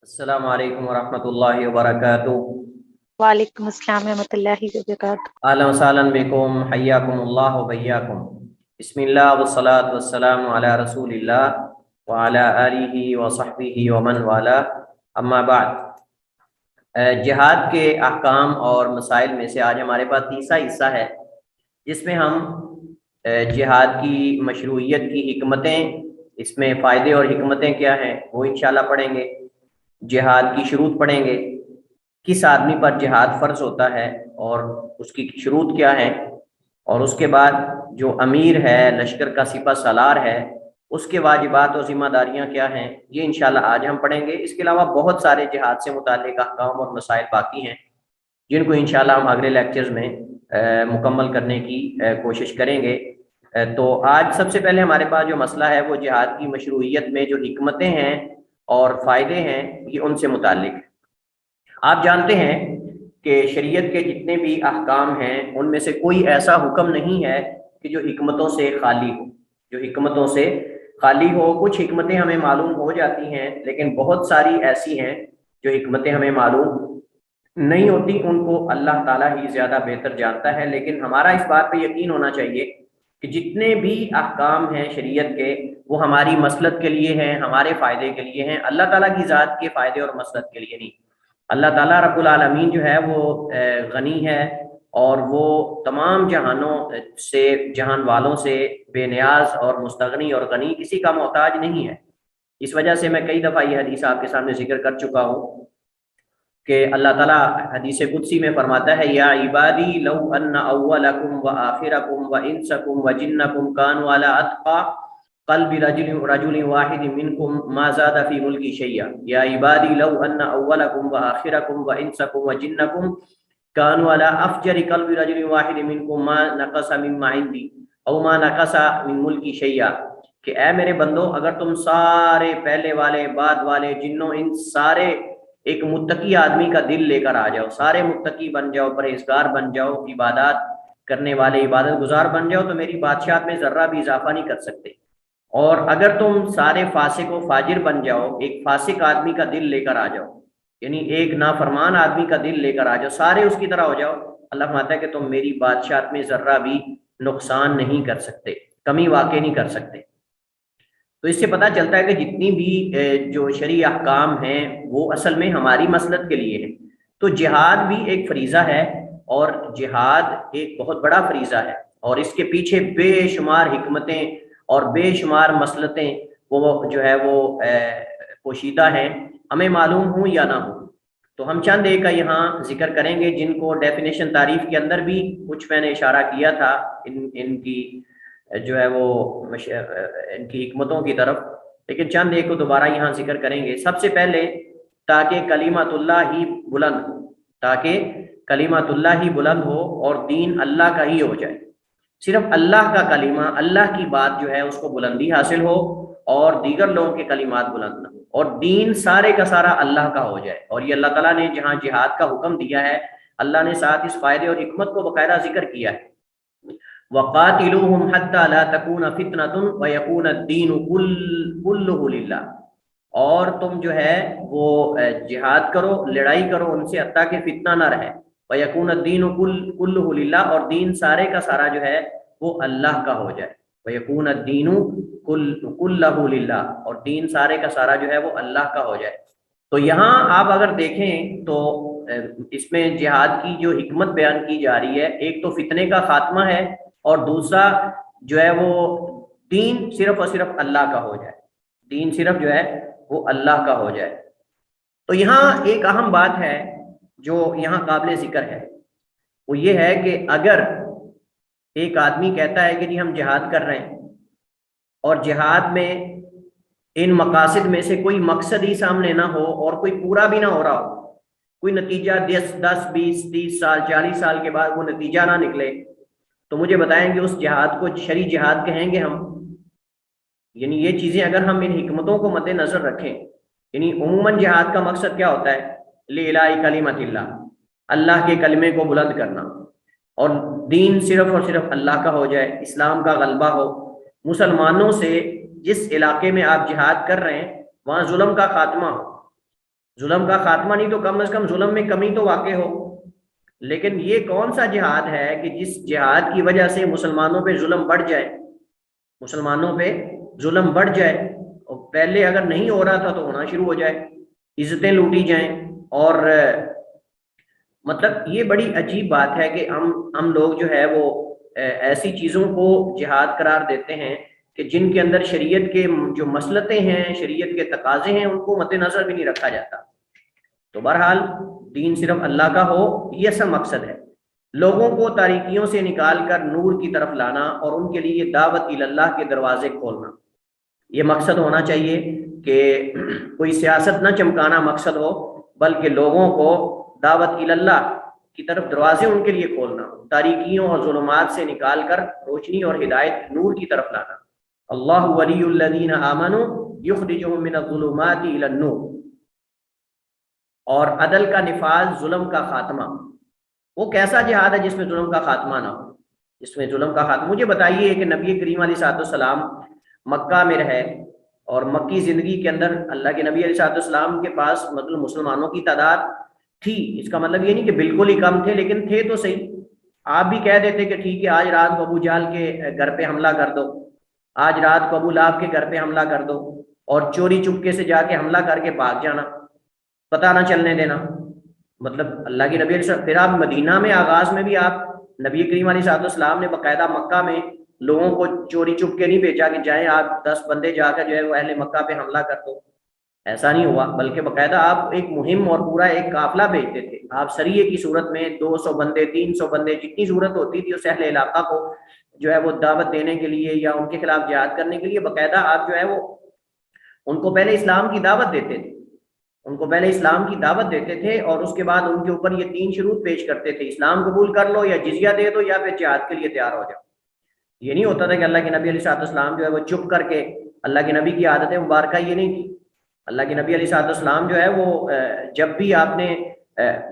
السلام علیکم ورحمۃ اللہ وبرکاتہ۔ وعلیکم السلام ورحمۃ اللہ وبرکاتہ۔ اہلا وسہلا بکم، حیاکم اللہ وبیاکم۔ بسم اللہ والصلاۃ والسلام علی رسول اللہ وعلی آلہ وصحبہ ومن والاه، اما بعد۔ جہاد کے احکام اور مسائل میں سے آج ہمارے پاس تیسرا حصہ ہے، جس میں ہم جہاد کی مشروعیت کی حکمتیں، اس میں فائدے اور حکمتیں کیا ہیں وہ انشاءاللہ پڑھیں گے۔ جہاد کی شروط پڑھیں گے، کس آدمی پر جہاد فرض ہوتا ہے اور اس کی شروط کیا ہیں، اور اس کے بعد جو امیر ہے، لشکر کا سپہ سالار ہے، اس کے واجبات و ذمہ داریاں کیا ہیں، یہ انشاءاللہ آج ہم پڑھیں گے۔ اس کے علاوہ بہت سارے جہاد سے متعلق احکام اور مسائل باقی ہیں، جن کو انشاءاللہ ہم اگلے لیکچرز میں مکمل کرنے کی کوشش کریں گے۔ تو آج سب سے پہلے ہمارے پاس جو مسئلہ ہے وہ جہاد کی مشروعیت میں جو حکمتیں ہیں اور فائدے ہیں، یہ ان سے متعلق ہے۔ آپ جانتے ہیں کہ شریعت کے جتنے بھی احکام ہیں ان میں سے کوئی ایسا حکم نہیں ہے کہ جو حکمتوں سے خالی ہو، جو حکمتوں سے خالی ہو۔ کچھ حکمتیں ہمیں معلوم ہو جاتی ہیں، لیکن بہت ساری ایسی ہیں جو حکمتیں ہمیں معلوم نہیں ہوتی، ان کو اللہ تعالیٰ ہی زیادہ بہتر جانتا ہے۔ لیکن ہمارا اس بات پہ یقین ہونا چاہیے کہ جتنے بھی احکام ہیں شریعت کے، وہ ہماری مصلحت کے لیے ہیں، ہمارے فائدے کے لیے ہیں، اللہ تعالیٰ کی ذات کے فائدے اور مصلحت کے لیے نہیں۔ اللہ تعالیٰ رب العالمین جو ہے وہ غنی ہے، اور وہ تمام جہانوں سے، جہان والوں سے بے نیاز اور مستغنی اور غنی، کسی کا محتاج نہیں ہے۔ اس وجہ سے میں کئی دفعہ یہ حدیث آپ کے سامنے ذکر کر چکا ہوں کہ اللہ تعالیٰ حدیث قدسی میں فرماتا ہے، یا عبادی لو ان اولکم وآخرکم وانسکم وجنکم کانوا علی اتقى قلب رجل واحد منکم ما زاد فی ملکی شیئا۔ یا عبادی لو ان اولکم وآخرکم وانسکم وجنکم کانوا علی افجر قلب رجل واحد منکم ما نقص مما عندی او ما نقص من ملکی شیئا، کہ اے میرے بندو، اگر تم سارے پہلے والے، بعد والے، جنوں ان سارے ایک متقی آدمی کا دل لے کر آ جاؤ، سارے متقی بن جاؤ، پرہیزگار بن جاؤ، عبادات کرنے والے، عبادت گزار بن جاؤ، تو میری بادشاہت میں ذرہ بھی اضافہ نہیں کر سکتے۔ اور اگر تم سارے فاسق و فاجر بن جاؤ، ایک فاسق آدمی کا دل لے کر آ جاؤ، یعنی ایک نافرمان آدمی کا دل لے کر آ جاؤ، سارے اس کی طرح ہو جاؤ، اللہ فرماتا ہے کہ تم میری بادشاہت میں ذرہ بھی نقصان نہیں کر سکتے، کمی واقع نہیں کر سکتے۔ تو اس سے پتہ چلتا ہے کہ جتنی بھی جو شرعی احکام ہیں وہ اصل میں ہماری مصلحت کے لیے ہیں۔ تو جہاد بھی ایک فریضہ ہے، اور جہاد ایک بہت بڑا فریضہ ہے، اور اس کے پیچھے بے شمار حکمتیں اور بے شمار مصلحتیں وہ جو ہے وہ پوشیدہ ہیں، ہمیں معلوم ہوں یا نہ ہوں۔ تو ہم چند ایک کا یہاں ذکر کریں گے، جن کو ڈیفینیشن تعریف کے اندر بھی کچھ میں نے اشارہ کیا تھا، ان کی جو ہے وہ ان کی حکمتوں کی طرف، لیکن چند ایک کو دوبارہ یہاں ذکر کریں گے۔ سب سے پہلے، تاکہ کلمت اللہ ہی بلند ہو، تاکہ کلمت اللہ ہی بلند ہو اور دین اللہ کا ہی ہو جائے۔ صرف اللہ کا کلمہ، اللہ کی بات جو ہے اس کو بلندی حاصل ہو، اور دیگر لوگوں کے کلمات بلند نہ ہو، اور دین سارے کا سارا اللہ کا ہو جائے۔ اور یہ اللہ تعالیٰ نے جہاں جہاد کا حکم دیا ہے، اللہ نے ساتھ اس فائدے اور حکمت کو باقاعدہ ذکر کیا ہے، وَقَاتِلُوهُمْ حَتَّى لَا تَكُونَ فِتْنَةٌ وَيَكُونَ الدِّينُ كُلُّهُ لِلَّهِ، اور تم جو ہے وہ جہاد کرو، لڑائی کرو ان سے حتیٰ کہ فتنہ نہ رہے، وَيَكُونَ الدِّينُ كُلُّهُ لِلَّهِ، اور دین سارے کا سارا جو ہے وہ اللہ کا ہو جائے، وَيَكُونَ الدِّينُ كُلُّهُ لِلَّهِ، اور دین سارے کا سارا جو ہے وہ اللہ کا ہو جائے۔ تو یہاں آپ اگر دیکھیں تو اس میں جہاد کی جو حکمت بیان کی جا رہی ہے، ایک تو فتنے کا خاتمہ ہے، اور دوسرا جو ہے وہ دین صرف اور صرف اللہ کا ہو جائے، دین صرف جو ہے وہ اللہ کا ہو جائے۔ تو یہاں ایک اہم بات ہے جو یہاں قابل ذکر ہے، وہ یہ ہے کہ اگر ایک آدمی کہتا ہے کہ جی ہم جہاد کر رہے ہیں، اور جہاد میں ان مقاصد میں سے کوئی مقصد ہی سامنے نہ ہو، اور کوئی پورا بھی نہ ہو رہا ہو، کوئی نتیجہ 10 20 30 سال 40 سال کے بعد وہ نتیجہ نہ نکلے، تو مجھے بتائیں کہ اس جہاد کو شرعی جہاد کہیں گے ہم؟ یعنی یہ چیزیں اگر ہم ان حکمتوں کو مد نظر رکھیں، یعنی عموماً جہاد کا مقصد کیا ہوتا ہے؟ لِإِعْلَاءِ کلمۃ اللہ، اللہ کے کلمے کو بلند کرنا، اور دین صرف اور صرف اللہ کا ہو جائے، اسلام کا غلبہ ہو، مسلمانوں سے جس علاقے میں آپ جہاد کر رہے ہیں وہاں ظلم کا خاتمہ ہو، ظلم کا خاتمہ نہیں تو کم از کم ظلم میں کمی تو واقع ہو۔ لیکن یہ کون سا جہاد ہے کہ جس جہاد کی وجہ سے مسلمانوں پہ ظلم بڑھ جائے، مسلمانوں پہ ظلم بڑھ جائے، اور پہلے اگر نہیں ہو رہا تھا تو ہونا شروع ہو جائے، عزتیں لوٹی جائیں۔ اور مطلب یہ بڑی عجیب بات ہے کہ ہم لوگ جو ہے وہ ایسی چیزوں کو جہاد قرار دیتے ہیں کہ جن کے اندر شریعت کے جو مصلحتیں ہیں، شریعت کے تقاضے ہیں، ان کو مد نظر بھی نہیں رکھا جاتا۔ تو بہرحال دین صرف اللہ کا ہو، یہ اصل مقصد ہے، لوگوں کو تاریکیوں سے نکال کر نور کی طرف لانا اور ان کے لیے دعوت اللہ کے دروازے کھولنا، یہ مقصد ہونا چاہیے کہ کوئی سیاست نہ چمکانا مقصد ہو، بلکہ لوگوں کو دعوت اللہ کی طرف دروازے ان کے لیے کھولنا، تاریکیوں اور ظلمات سے نکال کر روشنی اور ہدایت نور کی طرف لانا۔ اللہ ولی الذین آمنوا یخرجہم من الظلمات الی النور۔ اور عدل کا نفاذ، ظلم کا خاتمہ، وہ کیسا جہاد ہے جس میں ظلم کا خاتمہ نہ ہو؟ جس میں ظلم کا خاتمہ، مجھے بتائیے کہ نبی کریم علیہ السلام مکہ میں رہے، اور مکی زندگی کے اندر اللہ کے نبی علیہ السلام کے پاس مطلب مسلمانوں کی تعداد تھی، اس کا مطلب یہ نہیں کہ بالکل ہی کم تھے، لیکن تھے تو صحیح۔ آپ بھی کہہ دیتے کہ ٹھیک ہے آج رات کو ابو جہل کے گھر پہ حملہ کر دو، آج رات کو ابو لہب کے گھر پہ حملہ کر دو، اور چوری چپکے سے جا کے حملہ کر کے بھاگ جانا، پتہ نہ چلنے دینا۔ مطلب اللہ کے نبی علیہ السلام، پھر آپ مدینہ میں آغاز میں بھی آپ نبی کریم علیہ السلام نے باقاعدہ مکہ میں لوگوں کو چوری چپ کے نہیں بھیجا کہ جائیں آپ 10 بندے جا کر جو ہے وہ اہل مکہ پہ حملہ کر دو، ایسا نہیں ہوا، بلکہ باقاعدہ آپ ایک مہم اور پورا ایک قافلہ بھیجتے تھے۔ آپ سریے کی صورت میں 200 بندے، 300 بندے، جتنی صورت ہوتی تھی اس اہل علاقہ کو جو ہے وہ دعوت دینے کے لیے یا ان کے خلاف جہاد کرنے کے لیے باقاعدہ آپ جو ہے وہ ان کو پہلے اسلام کی دعوت دیتے تھے، ان کو پہلے اسلام کی دعوت دیتے تھے، اور اس کے بعد ان کے اوپر یہ 3 شروط پیش کرتے تھے، اسلام قبول کر لو یا جزیہ دے دو یا پھر جہاد کے لیے تیار ہو جاؤ۔ یہ نہیں ہوتا تھا کہ اللہ کے نبی علیہ السلام جو ہے وہ چپ کر کے، اللہ کے نبی کی عادت مبارکہ یہ نہیں تھی۔ اللہ کے نبی علیہ السلام جو ہے وہ جب بھی آپ نے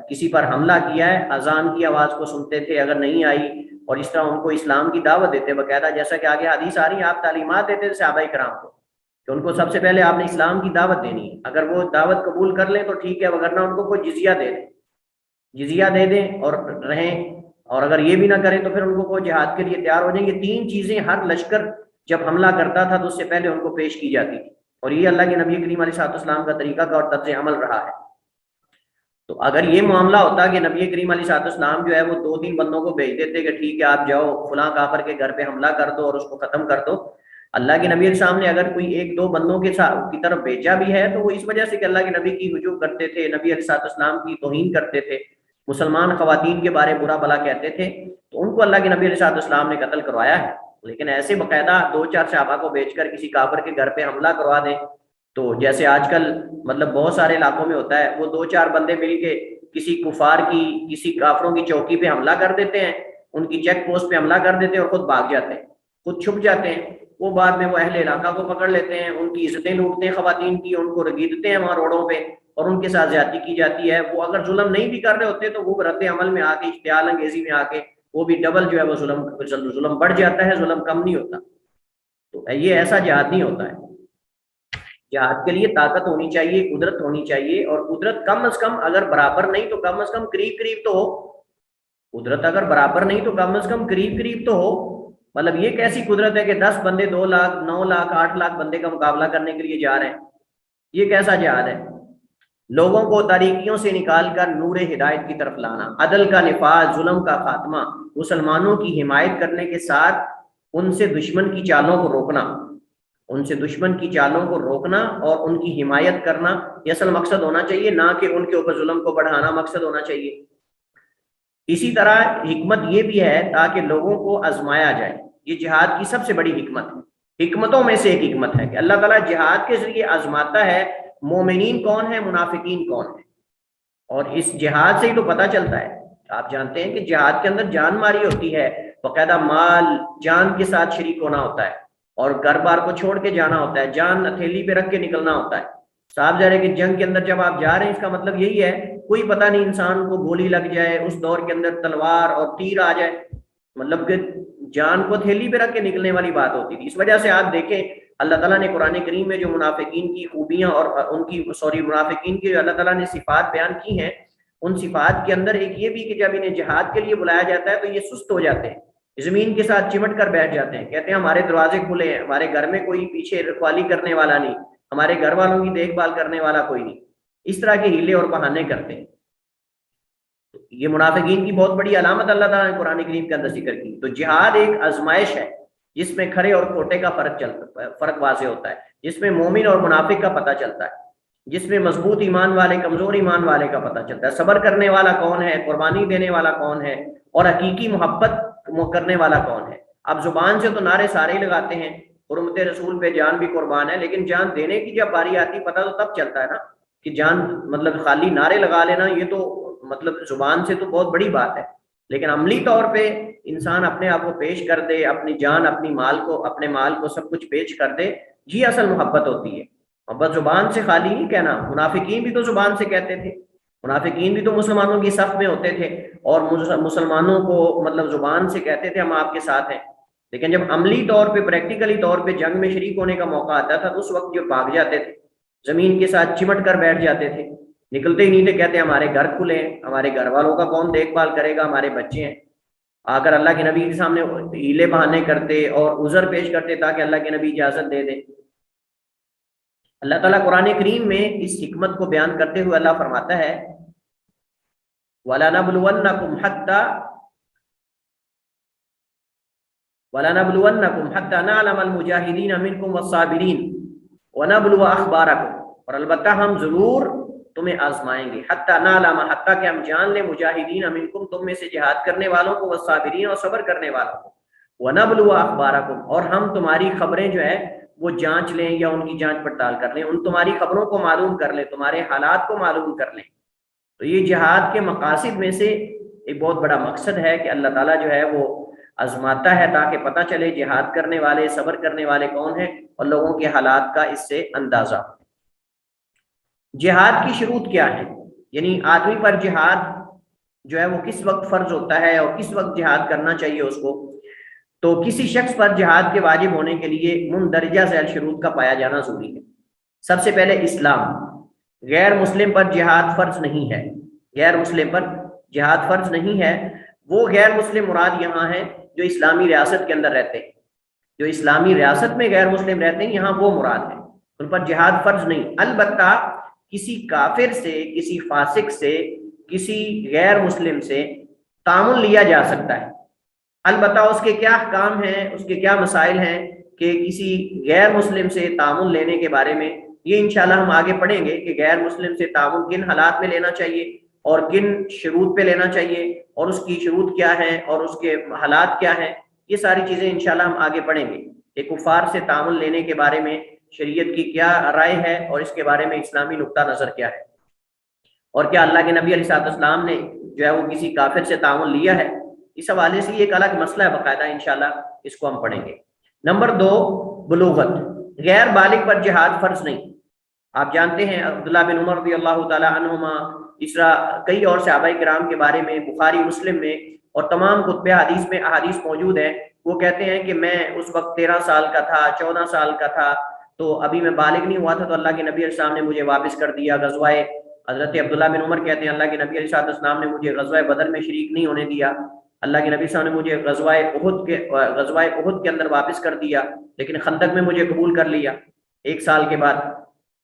کسی پر حملہ کیا ہے، اذان کی آواز کو سنتے تھے، اگر نہیں آئی، اور اس طرح ان کو اسلام کی دعوت دیتے باقاعدہ، جیسا کہ آگے حدیث آ رہی ہے، آپ تعلیمات دیتے تھے صحابہ کرام کو کہ ان کو سب سے پہلے آپ نے اسلام کی دعوت دینی ہے، اگر وہ دعوت قبول کر لیں تو ٹھیک ہے، وگرنہ ان کو کوئی جزیہ دے دیں، جزیہ دے دیں اور رہیں، اور اگر یہ بھی نہ کریں تو پھر ان کو کوئی جہاد کے لیے تیار ہو جائیں۔ یہ 3 چیزیں ہر لشکر جب حملہ کرتا تھا تو اس سے پہلے ان کو پیش کی جاتی تھی، اور یہ اللہ کے نبی کریم علیہ السلام کا طریقہ کا اور طرز عمل رہا ہے۔ تو اگر یہ معاملہ ہوتا کہ نبی کریم علیہ السلام جو ہے وہ 2-3 بندوں کو بھیج دیتے کہ ٹھیک ہے آپ جاؤ فلاں کافر کے گھر پہ حملہ کر دو اور اس کو ختم کر دو، اللہ کے نبی علیہ السلام نے اگر کوئی 1-2 بندوں کے ساتھ کی طرف بھیجا بھی ہے تو وہ اس وجہ سے کہ اللہ کے نبی کی ہجوم کرتے تھے، نبی علیہ السلام کی توہین کرتے تھے، مسلمان خواتین کے بارے برا بھلا کہتے تھے، تو ان کو اللہ کے نبی علیہ السلام نے قتل کروایا ہے۔ لیکن ایسے باقاعدہ 2-4 صحابہ کو بھیج کر کسی کافر کے گھر پہ حملہ کروا دیں، تو جیسے آج کل مطلب بہت سارے علاقوں میں ہوتا ہے، وہ 2-4 بندے مل کے کسی کفار کی، کسی کافروں کی چوکی پہ حملہ کر دیتے ہیں، ان کی چیک پوسٹ پہ حملہ کر دیتے ہیں اور خود بھاگ جاتے ہیں، خود چھپ جاتے ہیں، وہ بعد میں وہ اہل علاقہ کو پکڑ لیتے ہیں، ان کی عزتیں لوٹتے ہیں خواتین کی، ان کو رگیدتے ہیں وہاں روڈوں پہ، اور ان کے ساتھ زیادتی کی جاتی ہے۔ وہ اگر ظلم نہیں بھی کر رہے ہوتے تو وہ رد عمل میں آ کے، اشتعال انگیزی میں آ کے وہ بھی ڈبل جو ہے وہ ظلم بڑھ جاتا ہے، ظلم کم نہیں ہوتا۔ تو یہ ایسا جہاد نہیں ہوتا ہے۔ جہاد کے لیے طاقت ہونی چاہیے، قدرت ہونی چاہیے، اور قدرت کم از کم اگر برابر نہیں تو کم از کم قریب قریب تو ہو، قدرت اگر برابر نہیں تو کم از کم قریب قریب تو ہو۔ مطلب یہ کیسی قدرت ہے کہ 10 بندے 2 لاکھ 9 لاکھ 8 لاکھ بندے کا مقابلہ کرنے کے لیے جا رہے ہیں؟ یہ کیسا جہاد ہے؟ لوگوں کو تاریکیوں سے نکال کر نور ہدایت کی طرف لانا، عدل کا نفاذ، ظلم کا خاتمہ، مسلمانوں کی حمایت کرنے کے ساتھ ان سے دشمن کی چالوں کو روکنا، ان سے دشمن کی چالوں کو روکنا اور ان کی حمایت کرنا، یہ اصل مقصد ہونا چاہیے، نہ کہ ان کے اوپر ظلم کو بڑھانا مقصد ہونا چاہیے۔ اسی طرح حکمت یہ بھی ہے تاکہ لوگوں کو آزمایا جائے، یہ جہاد کی سب سے بڑی حکمت ہے، حکمتوں میں سے ایک حکمت ہے کہ اللہ تعالیٰ جہاد کے ذریعے آزماتا ہے مومنین کون ہیں، منافقین کون ہیں، اور اس جہاد سے ہی تو پتہ چلتا ہے۔ آپ جانتے ہیں کہ جہاد کے اندر جان ماری ہوتی ہے، باقاعدہ مال جان کے ساتھ شریک ہونا ہوتا ہے، اور گھر بار کو چھوڑ کے جانا ہوتا ہے، جان ہتھیلی پہ رکھ کے نکلنا ہوتا ہے۔ صاحب ظاہر ہے کہ جنگ کے اندر جب آپ جا رہے ہیں اس کا مطلب یہی ہے، کوئی پتہ نہیں انسان کو گولی لگ جائے، اس دور کے اندر تلوار اور تیر آ جائے، مطلب کہ جان کو ہتھیلی پہ رکھ کے نکلنے والی بات ہوتی تھی۔ اس وجہ سے آپ دیکھیں اللہ تعالیٰ نے قرآن کریم میں جو منافقین کی خوبیاں اور منافقین کی جو اللہ تعالیٰ نے صفات بیان کی ہیں، ان صفات کے اندر ایک یہ بھی کہ جب انہیں جہاد کے لیے بلایا جاتا ہے تو یہ سست ہو جاتے ہیں، زمین کے ساتھ چمٹ کر بیٹھ جاتے ہیں، کہتے ہیں ہمارے دروازے کھلے ہیں، ہمارے گھر میں کوئی پیچھے رکھوالی کرنے والا نہیں، ہمارے گھر والوں کی دیکھ بھال کرنے والا کوئی نہیں، اس طرح کے ہیلے اور بہانے کرتے ہیں۔ یہ منافقین کی بہت بڑی علامت اللہ تعالیٰ نے قرآن کریم کے اندر ذکر کی۔ تو جہاد ایک آزمائش ہے جس میں کھڑے اور کھوٹے کا فرق واضح ہوتا ہے، جس میں مومن اور منافق کا پتہ چلتا ہے، جس میں مضبوط ایمان والے کمزور ایمان والے کا پتہ چلتا ہے، صبر کرنے والا کون ہے، قربانی دینے والا کون ہے، اور حقیقی محبت کرنے والا کون ہے۔ اب زبان سے تو نعرے سارے ہی لگاتے ہیں، حرمت رسول پہ جان بھی قربان ہے، لیکن جان دینے کی جب باری آتی پتہ تو تب چلتا ہے نا کہ جان مطلب خالی نعرے لگا لینا یہ تو مطلب زبان سے تو بہت بڑی بات ہے، لیکن عملی طور پہ انسان اپنے آپ کو پیش کر دے، اپنی جان اپنے مال کو سب کچھ پیش کر دے، یہ اصل محبت ہوتی ہے۔ محبت زبان سے خالی نہیں کہنا، منافقین بھی تو زبان سے کہتے تھے، منافقین بھی تو مسلمانوں کی صف میں ہوتے تھے اور مسلمانوں کو مطلب زبان سے کہتے تھے ہم آپ کے ساتھ ہیں، لیکن جب عملی طور پہ پریکٹیکلی طور پہ جنگ میں شریک ہونے کا موقع آتا تھا تو اس وقت جو بھاگ جاتے تھے، زمین کے ساتھ چمٹ کر بیٹھ جاتے تھے، نکلتے ہی نہیں تھے، کہتے ہمارے گھر کھلے ہیں، ہمارے گھر والوں کا کون دیکھ بھال کرے گا، ہمارے بچے ہیں۔ آ کر اللہ کے نبی کے سامنے ہیلے بہانے کرتے اور عذر پیش کرتے تاکہ اللہ کے نبی اجازت دے دیں۔ اللہ تعالیٰ قرآن کریم میں اس حکمت کو بیان کرتے ہوئے اللہ فرماتا ہے وَلَنَبْلُوَنَّكُمْ حَتَّى نَعْلَمَ الْمُجَاهِدِينَ مِنْكُمْ وَالصَّابِرِينَ وَنَبْلُوَ أَخْبَارَكُمْ، اور البتہ ہم ضرور تمہیں آزمائیں گے، حتیٰ نعلم، حتیٰ کہ ہم جان لیں، مجاہدین منکم، تم میں سے جہاد کرنے والوں کو، والصابرین، اور صبر کرنے والوں کو، ونبلو اخبارکم، اور ہم تمہاری خبریں جو ہے وہ جانچ لیں یا ان کی جانچ پڑتال کر لیں، ان تمہاری خبروں کو معلوم کر لیں، تمہارے حالات کو معلوم کر لیں۔ تو یہ جہاد کے مقاصد میں سے ایک بہت بڑا مقصد ہے کہ اللہ تعالیٰ جو ہے وہ آزماتا ہے تاکہ پتہ چلے جہاد کرنے والے، صبر کرنے والے کون ہیں، اور لوگوں کے حالات کا اس سے اندازہ۔ جہاد کی شروط کیا ہے، یعنی آدمی پر جہاد جو ہے وہ کس وقت فرض ہوتا ہے اور کس وقت جہاد کرنا چاہیے اس کو؟ تو کسی شخص پر جہاد کے واجب ہونے کے لیے مندرجہ ذیل شروط کا پایا جانا ضروری ہے۔ سب سے پہلے اسلام، غیر مسلم پر جہاد فرض نہیں ہے، غیر مسلم پر جہاد فرض نہیں ہے۔ وہ غیر مسلم مراد یہاں ہیں جو اسلامی ریاست کے اندر رہتے ہیں، جو اسلامی ریاست میں غیر مسلم رہتے ہیں، یہاں وہ مراد ہیں، ان پر جہاد فرض نہیں۔ البتہ کسی کافر سے، کسی فاسق سے، کسی غیر مسلم سے تعامل لیا جا سکتا ہے، البتہ اس کے کیا احکام ہیں، اس کے کیا مسائل ہیں کہ کسی غیر مسلم سے تعامل لینے کے بارے میں یہ انشاءاللہ ہم آگے پڑھیں گے کہ غیر مسلم سے تعامل کن حالات میں لینا چاہیے اور کن شروط پہ لینا چاہیے، اور اس کی شروط کیا ہیں اور اس کے حالات کیا ہیں، یہ ساری چیزیں انشاءاللہ ہم آگے پڑھیں گے کہ کفار سے تعامل لینے کے بارے میں شریعت کی کیا رائے ہے اور اس کے بارے میں اسلامی نقطہ نظر کیا ہے، اور کیا اللہ کے نبی علیہ السلام نے جو ہے وہ کسی کافر سے تعامل لیا ہے۔ اس حوالے سے یہ ایک الگ مسئلہ ہے باقاعدہ، انشاءاللہ اس کو ہم پڑھیں گے۔ نمبر 2، بلوغت، غیر بالغ پر جہاد فرض نہیں۔ آپ جانتے ہیں عبداللہ بن عمر رضی اللہ تعالی عنہما، اس طرح کئی اور صحابہ کرام کے بارے میں بخاری مسلم میں اور تمام کتب حدیث میں احادیث موجود ہیں، وہ کہتے ہیں کہ میں اس وقت 13 سال کا تھا، 14 سال کا تھا، تو ابھی میں بالغ نہیں ہوا تھا، تو اللہ کے نبی علیہ السلام نے مجھے واپس کر دیا غزوہ۔ حضرت عبداللہ بن عمر کہتے ہیں اللہ کے نبی علیہ السلام نے مجھے غزوہ بدر میں شریک نہیں ہونے دیا، اللہ کے نبی صلی اللہ علیہ وسلم نے مجھے غزوہ احد کے اندر واپس کر دیا، لیکن خندق میں مجھے قبول کر لیا 1 سال کے بعد،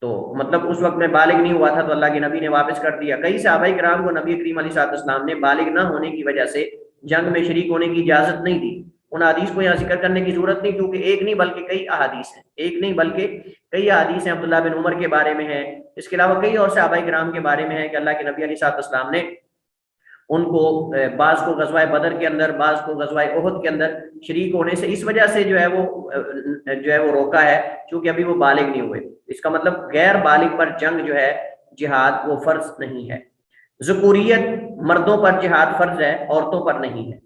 تو مطلب اس وقت میں بالغ نہیں ہوا تھا تو اللہ کے نبی نے واپس کر دیا۔ کئی صحابہ کرام کو نبی کریم علیہ السلام نے بالغ نہ ہونے کی وجہ سے جنگ میں شریک ہونے کی اجازت نہیں دی۔ ان حدیث کو یہاں ذکر کرنے کی ضرورت نہیں، کیونکہ ایک نہیں بلکہ کئی احادیث ہیں، ایک نہیں بلکہ کئی احادیث ہیں عبداللہ بن عمر کے بارے میں ہیں، اس کے علاوہ کئی اور صحابہ کرام کے بارے میں ہیں کہ اللہ کے نبی علیہ السلام نے ان کو بعض کو غزوہ بدر کے اندر، بعض کو غزوہ احد کے اندر شریک ہونے سے اس وجہ سے جو ہے وہ روکا ہے کیونکہ ابھی وہ بالغ نہیں ہوئے۔ اس کا مطلب غیر بالغ پر جنگ جو ہے جہاد وہ فرض نہیں ہے۔ ذکوریت، مردوں پر جہاد فرض ہے، عورتوں پر نہیں ہے،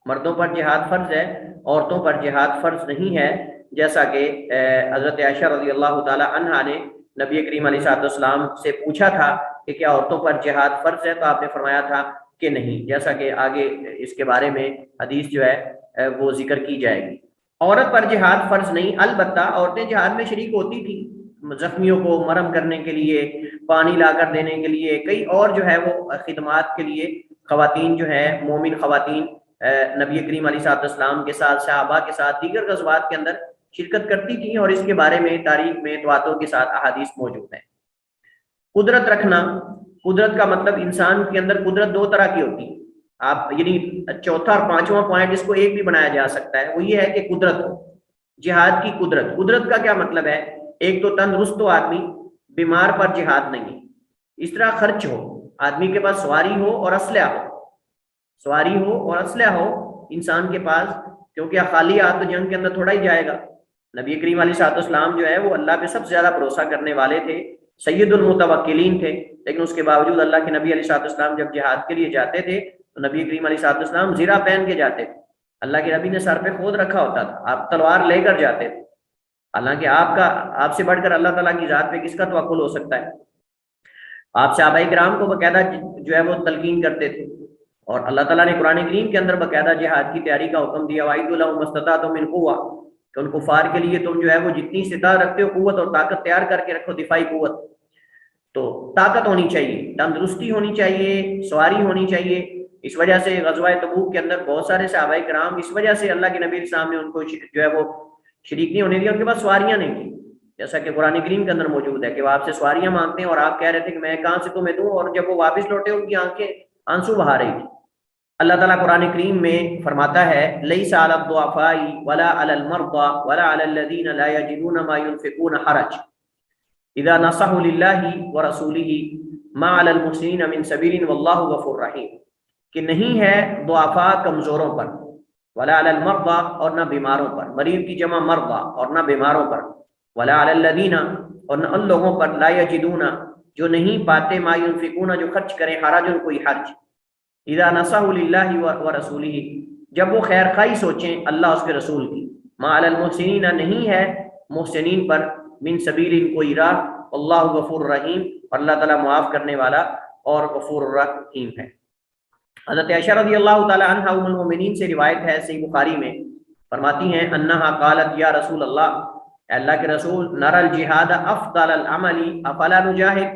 مردوں پر جہاد فرض ہے، عورتوں پر جہاد فرض نہیں ہے، جیسا کہ حضرت عائشہ رضی اللہ تعالی عنہا نے نبی کریم علیہ السلام سے پوچھا تھا کہ کیا عورتوں پر جہاد فرض ہے، تو آپ نے فرمایا تھا کہ نہیں، جیسا کہ آگے اس کے بارے میں حدیث جو ہے وہ ذکر کی جائے گی۔ عورت پر جہاد فرض نہیں، البتہ عورتیں جہاد میں شریک ہوتی تھیں، زخمیوں کو مرہم کرنے کے لیے، پانی لا کر دینے کے لیے، کئی اور جو ہے وہ خدمات کے لیے خواتین جو ہے، مومن خواتین نبی کریم علیہ الصلوۃ والسلام کے ساتھ، صحابہ کے ساتھ دیگر غزوات کے اندر شرکت کرتی تھیں، اور اس کے بارے میں تاریخ میں تواتر کے ساتھ احادیث موجود ہیں۔ قدرت رکھنا، قدرت کا مطلب انسان کے اندر قدرت دو طرح کی ہوتی ہے، آپ یعنی چوتھا اور پانچواں پوائنٹ اس کو ایک بھی بنایا جا سکتا ہے، وہ یہ ہے کہ قدرت ہو، جہاد کی قدرت۔ قدرت کا کیا مطلب ہے؟ ایک تو تندرست ہو آدمی، بیمار پر جہاد نہیں، اس طرح خرچ ہو، آدمی کے پاس سواری ہو اور اسلحہ ہو، سواری ہو اور اسلحہ ہو انسان کے پاس، کیونکہ خالی ہاتھ تو جنگ کے اندر تھوڑا ہی جائے گا۔ نبی کریم علیہ الصلوۃ والسلام جو ہے وہ اللہ پہ سب سے زیادہ بھروسہ کرنے والے تھے، سید المتوکلین تھے، لیکن اس کے باوجود اللہ کے نبی علیہ الصلوۃ والسلام جب جہاد کے لیے جاتے تھے تو نبی کریم علیہ الصلوۃ والسلام زرہ پہن کے جاتے تھے، اللہ کے نبی نے سر پہ خود رکھا ہوتا تھا، آپ تلوار لے کر جاتے تھے، حالانکہ آپ سے بڑھ کر اللہ تعالیٰ کی ذات پہ کس کا توکل ہو سکتا ہے؟ آپ صحابہ کرام کو باقاعدہ جو ہے وہ تلقین کرتے تھے، اور اللہ تعالیٰ نے قرآن کریم کے اندر باقاعدہ جہاد کی تیاری کا حکم دیا، وَأَعِدُّوا لَهُم مَا اسْتَطَعْتُم مِّن قُوَّةٍ، کہ ان کفار کے لیے تم جو ہے وہ جتنی استطاعت رکھتے ہو قوت اور طاقت تیار کر کے رکھو، دفاعی قوت۔ تو طاقت ہونی چاہیے، تندرستی ہونی چاہیے، سواری ہونی چاہیے۔ اس وجہ سے غزوہ تبوک کے اندر بہت سارے صحابہ کرام اس وجہ سے اللہ کے نبی علیہ السلام نے ان کو جو ہے وہ شریک نہیں ہونے دیا، ان کے پاس سواریاں نہیں تھیں، جیسا کہ قرآن کریم کے اندر موجود ہے کہ وہ آپ سے سواریاں مانگتے ہیں اور آپ کہہ رہے تھے کہ میں کہاں سے تمہیں دوں، اور جب وہ واپس لوٹے ان کی آنکھیں آنسو بہا رہی تھی۔ اللہ تعالیٰ قرآن کریم میں فرماتا ہے لَيْسَ عَلَى الضُّعَفَاءِ وَلَا عَلَى الْمَرْضَى وَلَا عَلَى الَّذِينَ لَا يَجِدُونَ مَا يُنْفِقُونَ حَرَجٌ إِذَا نَصَحُوا لِلَّهِ وَرَسُولِهِ مَا عَلَى الْمُحْسِنِينَ مِنْ سَبِيلٍ وَاللَّهُ غَفُورٌ رَحِيمٌ، کہ نہیں ہے ضعفاء کمزوروں پر، وَلَا عَلَى الْمَرْضَى اور نہ بیماروں پر، مریض کی جمع مرضى اور نہ بیماروں پر، وَلَا عَلَى الَّذِينَ اور نہ ان لوگوں پر، لَا يَجِدُونَ جو نہیں پاتے، مَا يُنْفِقُونَ جو خرچ کریں، حَرَجٌ کوئی حرج، اذا نصحوا للہ ورسولہ جب وہ خیر خواہی سوچیں اللہ اس کے رسول کی، ما علی المحسنین نہیں ہے محسنین پر، من سبیل کوئی راہ، اللہ غفور رحیم اور اللہ تعالیٰ معاف کرنے والا اور غفور رحیم ہے۔ حضرت عائشہ رضی اللہ تعالی عنہ ام المؤمنین سے روایت ہے صحیح بخاری میں، فرماتی ہیں انہا قالت یا رسول اللہ، اللہ کے رسول، نرى الجہاد افضل العمل افلا نجاہد،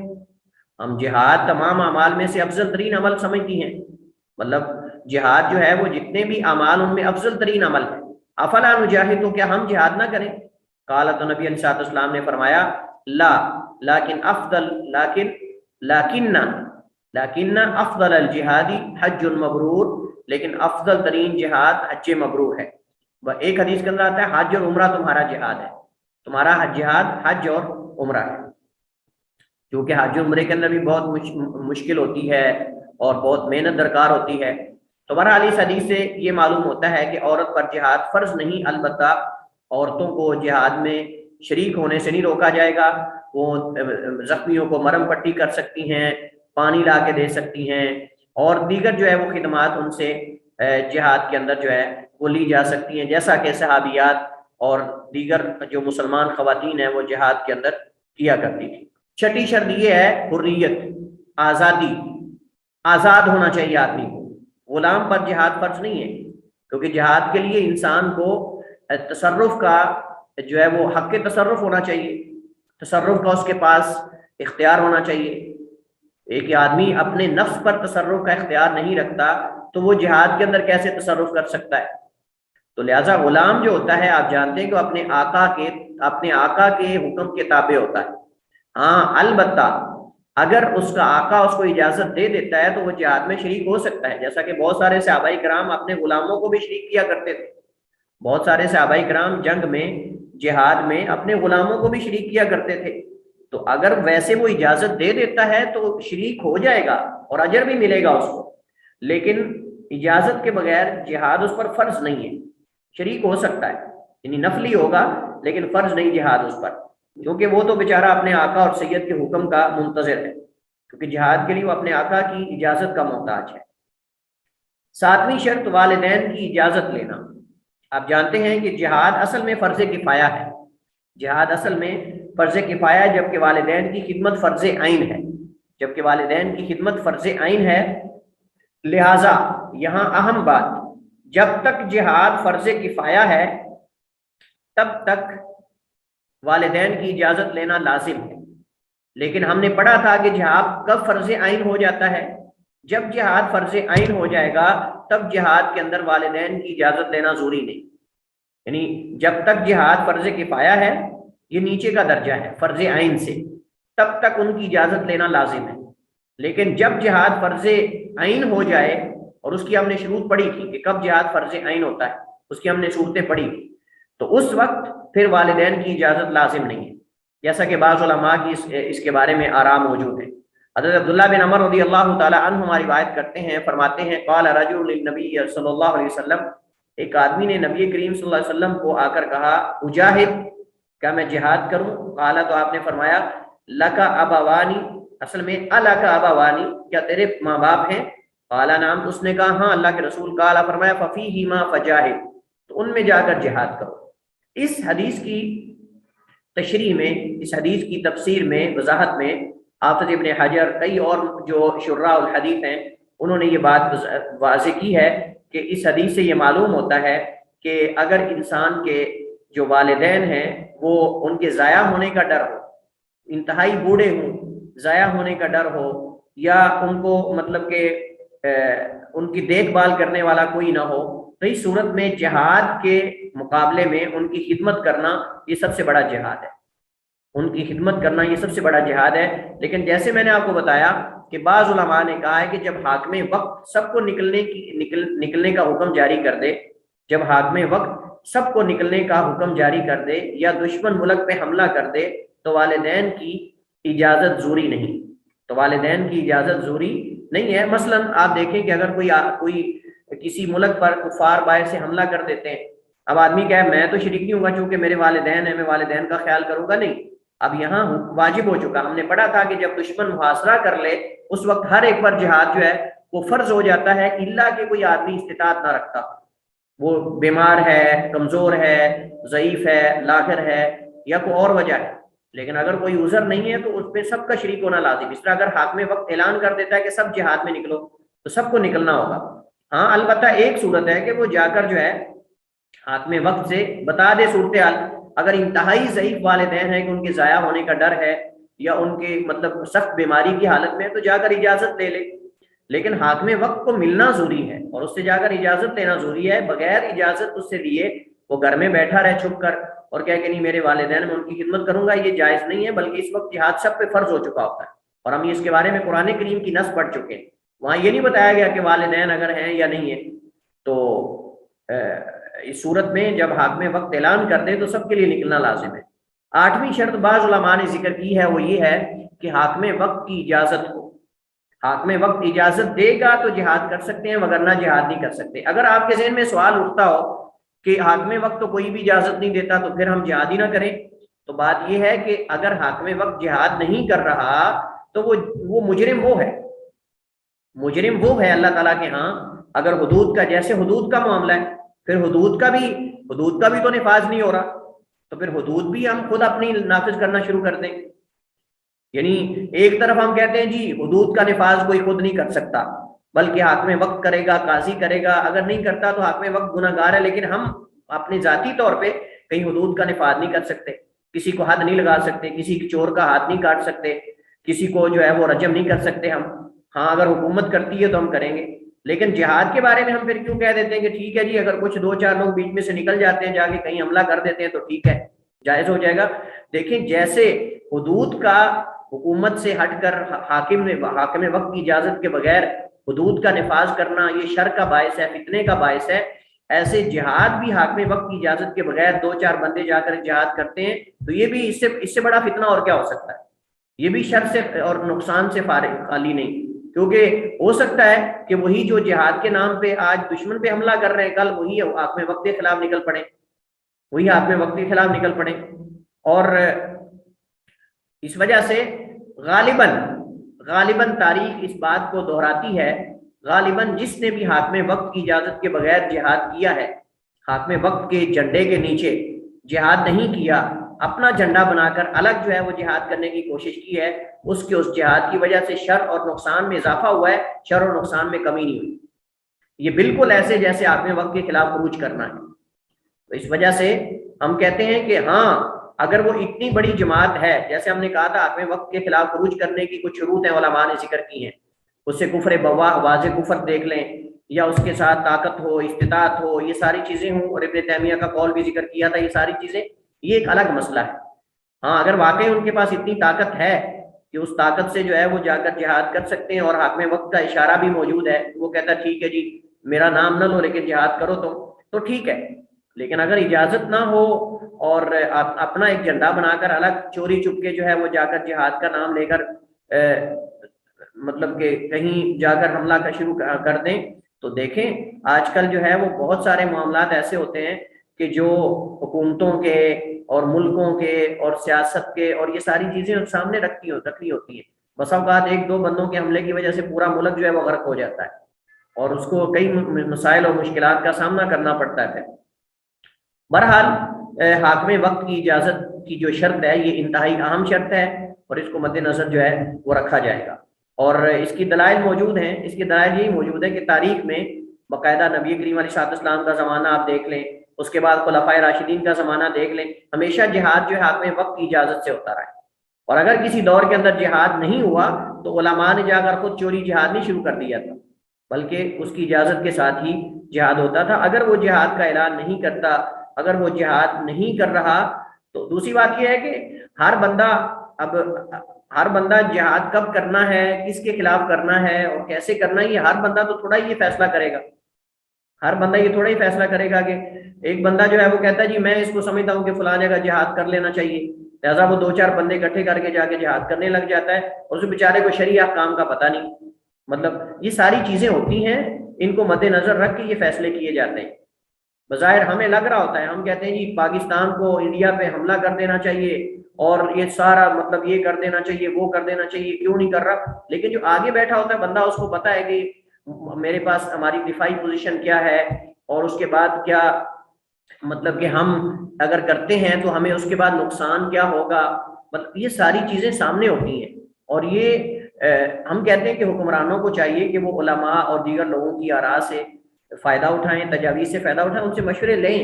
ہم جہاد تمام اعمال میں سے افضل ترین عمل سمجھتی ہیں، مطلب جہاد جو ہے وہ جتنے بھی اعمال ان میں افضل ترین عمل ہے، افلا نجاہد تو کیا ہم جہاد نہ کریں؟ قالت تو نبی علیہ الصلوۃ والسلام نے فرمایا لا لیکن افضل لیکن افضل الجہاد حج مبرور، لیکن افضل ترین جہاد حج مبرور ہے۔ ایک حدیث کے اندر آتا ہے حج اور عمرہ تمہارا جہاد ہے، تمہارا جہاد حج اور عمرہ ہے، کیونکہ حج اور عمرے کے اندر بھی بہت مشکل ہوتی ہے اور بہت محنت درکار ہوتی ہے۔ تو بہرحال اس حدیث سے یہ معلوم ہوتا ہے کہ عورت پر جہاد فرض نہیں، البتہ عورتوں کو جہاد میں شریک ہونے سے نہیں روکا جائے گا، وہ زخمیوں کو مرہم پٹی کر سکتی ہیں، پانی لا کے دے سکتی ہیں، اور دیگر جو ہے وہ خدمات ان سے جہاد کے اندر جو ہے وہ لی جا سکتی ہیں، جیسا کہ صحابیات اور دیگر جو مسلمان خواتین ہیں وہ جہاد کے اندر کیا کرتی تھی۔ چھٹی شرط یہ ہے حریت، آزادی، آزاد ہونا چاہیے آدمی کو، غلام پر جہاد فرض نہیں ہے، کیونکہ جہاد کے لیے انسان کو تصرف کا جو ہے وہ حق تصرف ہونا چاہیے، تصرف کا اس کے پاس اختیار ہونا چاہیے۔ ایک آدمی اپنے نفس پر تصرف کا اختیار نہیں رکھتا تو وہ جہاد کے اندر کیسے تصرف کر سکتا ہے؟ تو لہٰذا غلام جو ہوتا ہے آپ جانتے ہیں کہ اپنے آقا کے حکم کے تابع ہوتا ہے، ہاں البتہ اگر اس کا آقا اس کو اجازت دے دیتا ہے تو وہ جہاد میں شریک ہو سکتا ہے، جیسا کہ بہت سارے صحابہ کرام اپنے غلاموں کو بھی شریک کیا کرتے تھے، بہت سارے صحابہ کرام جنگ میں جہاد میں اپنے غلاموں کو بھی شریک کیا کرتے تھے۔ تو اگر ویسے وہ اجازت دے دیتا ہے تو شریک ہو جائے گا اور اجر بھی ملے گا اس کو، لیکن اجازت کے بغیر جہاد اس پر فرض نہیں ہے، شریک ہو سکتا ہے، یعنی نفلی ہوگا لیکن فرض نہیں جہاد اس پر، کیونکہ وہ تو بیچارہ اپنے آقا اور سید کے حکم کا منتظر ہے، کیونکہ جہاد کے لیے وہ اپنے آقا کی اجازت کا محتاج ہے۔ ساتویں شرط والدین کی اجازت لینا۔ آپ جانتے ہیں کہ جہاد اصل میں فرض کفایہ ہے، جہاد اصل میں فرض کفایہ ہے، جبکہ والدین کی خدمت فرض عین ہے، جبکہ والدین کی خدمت فرض عین ہے۔ لہٰذا یہاں اہم بات، جب تک جہاد فرض کفایہ ہے تب تک والدین کی اجازت لینا لازم ہے. لیکن ہم نے پڑھا تھا کہ جہاد کب فرض عین ہو جاتا ہے؟ جب جہاد فرض عین ہو جائے گا تب جہاد کے اندر والدین کی اجازت لینا ضروری نہیں. یعنی جب تک جہاد فرض کفایہ ہے، یہ نیچے کا درجہ ہے فرض عین سے، تب تک ان کی اجازت لینا لازم ہے. لیکن جب جہاد فرض عین ہو جائے، اور اس کی ہم نے شروط پڑھی تھی کہ کب جہاد فرض عین ہوتا ہے، اس کی ہم نے صورتیں پڑھی تھی، تو اس وقت پھر والدین کی اجازت لازم نہیں ہے، جیسا کہ بعض علماء کی اس کے بارے میں آراء موجود ہے. حضرت عبداللہ بن عمر رضی اللہ تعالی عنہما روایت کرتے ہیں، فرماتے ہیں قال رجل للنبی صلی اللہ علیہ وسلم، ایک آدمی نے نبی کریم صلی اللہ علیہ وسلم کو آ کر کہا اجاہد، کیا میں جہاد کروں؟ قال، تو آپ نے فرمایا لک ابوانی، اصل میں الک ابوانی، کیا تیرے ماں باپ ہیں؟ قال نعم، تو اس نے کہا ہاں اللہ کے رسول. قال، فرمایا ففیہما فجاہد، تو ان میں جا کر جہاد کرو. اس حدیث کی تشریح میں، اس حدیث کی تفسیر میں، وضاحت میں حافظ ابن حجر، کئی اور جو شراح الحدیث ہیں، انہوں نے یہ بات واضح کی ہے کہ اس حدیث سے یہ معلوم ہوتا ہے کہ اگر انسان کے جو والدین ہیں وہ ان کے ضائع ہونے کا ڈر ہو، انتہائی بوڑھے ہوں، ضائع ہونے کا ڈر ہو، یا ان کو مطلب کہ ان کی دیکھ بھال کرنے والا کوئی نہ ہو، تو اس صورت میں جہاد کے مقابلے میں ان کی خدمت کرنا یہ سب سے بڑا جہاد ہے. ان کی خدمت کرنا یہ سب سے بڑا جہاد ہے. لیکن جیسے میں نے آپ کو بتایا کہ بعض علماء نے کہا ہے کہ جب حاکم وقت سب کو نکلنے کا حکم جاری کر دے، جب حاکم وقت سب کو نکلنے کا حکم جاری کر دے یا دشمن ملک پہ حملہ کر دے، تو والدین کی اجازت ضروری نہیں، تو والدین کی اجازت ضروری نہیں ہے. مثلا آپ دیکھیں کہ اگر کوئی کسی ملک پر کفار باہر سے حملہ کر دیتے ہیں، اب آدمی کہے میں تو شریک نہیں ہوں گا چونکہ میرے والدین ہیں، میں والدین کا خیال کروں گا، نہیں. اب یہاں واجب ہو چکا. ہم نے پڑھا تھا کہ جب دشمن محاصرہ کر لے اس وقت ہر ایک پر جہاد جو ہے وہ فرض ہو جاتا ہے، الا کہ کوئی آدمی استطاعت نہ رکھتا، وہ بیمار ہے، کمزور ہے، ضعیف ہے، لاغر ہے، یا کوئی اور وجہ ہے. لیکن اگر کوئی عذر نہیں ہے تو اس پہ سب کا شریک ہونا لازم. اس طرح اگر حاکم وقت اعلان کر دیتا ہے کہ سب جہاد میں نکلو تو سب کو نکلنا ہوگا. ہاں البتہ ایک صورت ہے کہ وہ جا کر جو ہے حاکم وقت سے بتا دے صورتحال. اگر انتہائی ضعیف والدین ہیں کہ ان کے ضائع ہونے کا ڈر ہے یا ان کے مطلب سخت بیماری کی حالت میں، تو جا کر اجازت لے لے. لیکن حاکم وقت کو ملنا ضروری ہے اور اس سے جا کر اجازت لینا ضروری ہے. بغیر اجازت اس سے لیے وہ گھر میں بیٹھا رہے چھپ کر اور کہہ کہ نہیں میرے والدین میں ان کی خدمت کروں گا، یہ جائز نہیں ہے. بلکہ اس وقت جہاد سب پہ فرض ہو چکا ہوتا ہے، اور ہم اس کے بارے میں قرآن کریم کی نص پڑھ چکے ہیں. وہاں یہ نہیں بتایا گیا کہ والدین اگر ہیں یا نہیں ہے. تو اس صورت میں جب حاکم وقت اعلان کر دے تو سب کے لیے نکلنا لازم ہے. 8ویں شرط بعض علماء نے ذکر کی ہے، وہ یہ ہے کہ حاکم وقت کی اجازت ہو. حاکم وقت اجازت دے گا تو جہاد کر سکتے ہیں، وگرنہ جہاد نہیں کر سکتے. اگر آپ کے ذہن میں سوال اٹھتا ہو کہ حاکم وقت تو کوئی بھی اجازت نہیں دیتا تو پھر ہم جہاد ہی نہ کریں، تو بات یہ ہے کہ اگر حاکم وقت جہاد نہیں کر رہا تو وہ مجرم وہ ہے، مجرم وہ ہے اللہ تعالیٰ کے ہاں. اگر حدود کا، جیسے حدود کا معاملہ ہے، پھر حدود کا بھی تو نفاذ نہیں ہو رہا، تو پھر حدود بھی ہم خود اپنی نافذ کرنا شروع کر دیں. یعنی ایک طرف ہم کہتے ہیں جی حدود کا نفاذ کوئی خود نہیں کر سکتا بلکہ حاکم وقت کرے گا، قاضی کرے گا، اگر نہیں کرتا تو حاکم وقت گناہ گار ہے. لیکن ہم اپنے ذاتی طور پہ کہیں حدود کا نفاذ نہیں کر سکتے، کسی کو حد نہیں لگا سکتے، کسی چور کا ہاتھ نہیں کاٹ سکتے، کسی کو جو ہے وہ رجم نہیں کر سکتے ہم. ہاں اگر حکومت کرتی ہے تو ہم کریں گے. لیکن جہاد کے بارے میں ہم پھر کیوں کہہ دیتے ہیں کہ ٹھیک ہے جی اگر کچھ 2-4 لوگ بیچ میں سے نکل جاتے ہیں، جا کے کہیں حملہ کر دیتے ہیں تو ٹھیک ہے، جائز ہو جائے گا. دیکھیں جیسے حدود کا حکومت سے ہٹ کر حاکم وقت کی اجازت کے بغیر حدود کا نفاذ کرنا یہ شر کا باعث ہے، فتنے کا باعث ہے، ایسے جہاد بھی حاکم وقت کی اجازت کے بغیر 2-4 بندے جا کر جہاد کرتے ہیں تو یہ بھی اس سے بڑا فتنہ اور کیا ہو سکتا ہے. یہ بھی شر سے اور نقصان سے خالی نہیں، کیونکہ ہو سکتا ہے کہ وہی جو جہاد کے نام پہ آج دشمن پہ حملہ کر رہے ہیں کل وہی حاکم وقت کے خلاف نکل پڑے، وہی حاکم وقت کے خلاف نکل پڑے. اور اس وجہ سے غالباً تاریخ اس بات کو دہراتی ہے، غالباً جس نے بھی حاکم وقت کی اجازت کے بغیر جہاد کیا ہے، حاکم وقت کے جھنڈے کے نیچے جہاد نہیں کیا، اپنا جھنڈا بنا کر الگ جو ہے وہ جہاد کرنے کی کوشش کی ہے، اس جہاد کی وجہ سے شر اور نقصان میں اضافہ ہوا ہے، شر اور نقصان میں کمی نہیں ہوئی. یہ بالکل ایسے جیسے حاکم وقت کے خلاف خروج کرنا ہے. تو اس وجہ سے ہم کہتے ہیں کہ ہاں اگر وہ اتنی بڑی جماعت ہے، جیسے ہم نے کہا تھا حاکم وقت کے خلاف خروج کرنے کی کچھ شروط ہیں علماء نے ذکر کی ہیں، اس سے کفر بواح واضح کفر دیکھ لیں، یا اس کے ساتھ طاقت ہو، استطاعت ہو، یہ ساری چیزیں ہوں، اور ابن تیمیہ کا قول بھی ذکر کیا تھا، یہ ساری چیزیں یہ ایک الگ مسئلہ ہے۔ ہاں اگر واقعی ان کے پاس اتنی طاقت ہے کہ اس طاقت سے جو ہے وہ جا کر جہاد کر سکتے ہیں، اور حاکم وقت کا اشارہ بھی موجود ہے، وہ کہتا ہے ٹھیک ہے جی میرا نام نہ لو لیکن جہاد کرو تم، تو ٹھیک ہے۔ لیکن اگر اجازت نہ ہو اور اپنا ایک جھنڈا بنا کر الگ چوری چپ کے جو ہے وہ جا کر جہاد کا نام لے کر مطلب کہ کہیں جا کر حملہ کا شروع کر دیں، تو دیکھیں آج کل جو ہے وہ بہت سارے معاملات ایسے ہوتے ہیں کہ جو حکومتوں کے اور ملکوں کے اور سیاست کے اور یہ ساری چیزیں سامنے رکھنی ہوتی ہیں، بس اوقات ایک دو بندوں کے حملے کی وجہ سے پورا ملک جو ہے وہ غرق ہو جاتا ہے، اور اس کو کئی مسائل اور مشکلات کا سامنا کرنا پڑتا ہے۔ بہرحال حاکم وقت کی اجازت کی جو شرط ہے یہ انتہائی اہم شرط ہے، اور اس کو مد نظر جو ہے وہ رکھا جائے گا۔ اور اس کی دلائل موجود ہیں، اس کی دلائل یہی موجود ہے کہ تاریخ میں باقاعدہ نبی کریم علیہ السلام کا زمانہ آپ دیکھ لیں، اس کے بعد خلفائے راشدین کا زمانہ دیکھ لیں، ہمیشہ جہاد جو ہے حاکم وقت کی اجازت سے ہوتا رہا ہے، اور اگر کسی دور کے اندر جہاد نہیں ہوا تو علماء نے جا کر خود چوری جہاد نہیں شروع کر دیا تھا، بلکہ اس کی اجازت کے ساتھ ہی جہاد ہوتا تھا۔ اگر وہ جہاد کا اعلان نہیں کرتا، اگر وہ جہاد نہیں کر رہا، تو دوسری بات یہ ہے کہ ہر بندہ جہاد کب کرنا ہے، کس کے خلاف کرنا ہے اور کیسے کرنا ہے، یہ ہر بندہ تو تھوڑا ہی یہ فیصلہ کرے گا، ہر بندہ یہ تھوڑا ہی فیصلہ کرے گا کہ ایک بندہ جو ہے وہ کہتا ہے جی میں اس کو سمجھتا ہوں کہ فلاں جگہ جہاد کر لینا چاہیے، لہٰذا وہ دو چار بندے اکٹھے کر کے جا کے جہاد کرنے لگ جاتا ہے، اور اس بیچارے کو شرعی احکام کا پتہ نہیں۔ مطلب یہ ساری چیزیں ہوتی ہیں، ان کو مد نظر رکھ کے یہ فیصلے کیے جاتے ہیں۔ بظاہر ہمیں لگ رہا ہوتا ہے، ہم کہتے ہیں جی پاکستان کو انڈیا پہ حملہ کر دینا چاہیے، اور یہ سارا مطلب یہ کر دینا چاہیے، وہ کر دینا چاہیے، کیوں نہیں کر رہا؟ لیکن جو آگے بیٹھا ہوتا ہے بندہ، اس کو پتا ہے کہ میرے پاس ہماری دفاعی پوزیشن کیا ہے، اور اس کے بعد کیا مطلب کہ ہم اگر کرتے ہیں تو ہمیں اس کے بعد نقصان کیا ہوگا، مطلب یہ ساری چیزیں سامنے ہوتی ہیں۔ اور یہ ہم کہتے ہیں کہ حکمرانوں کو چاہیے کہ وہ علماء اور دیگر لوگوں کی آراء سے فائدہ اٹھائیں، تجاویز سے فائدہ اٹھائیں، ان سے مشورے لیں،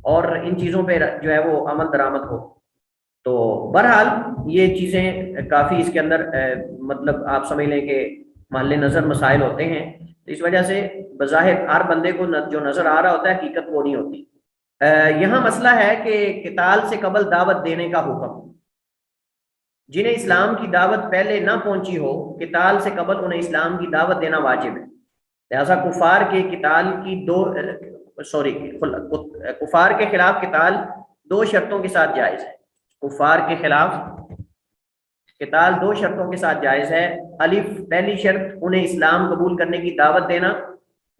اور ان چیزوں پہ جو ہے وہ عمل درآمد ہو۔ تو بہرحال یہ چیزیں کافی اس کے اندر مطلب آپ سمجھ لیں کہ محل نظر مسائل ہوتے ہیں، اس وجہ سے بظاہر ہر بندے کو جو نظر آ رہا ہوتا ہے حقیقت وہ نہیں ہوتی۔ یہاں مسئلہ ہے کہ قتال سے قبل دعوت دینے کا حکم، جنہیں اسلام کی دعوت پہلے نہ پہنچی ہو، قتال سے قبل انہیں اسلام کی دعوت دینا واجب ہے۔ لہذا کفار کے قتال کی کفار کے خلاف قتال دو شرطوں کے ساتھ جائز ہے۔ کفار کے خلاف قتال دو شرطوں کے ساتھ جائز ہے۔ الف، پہلی شرط انہیں اسلام قبول کرنے کی دعوت دینا،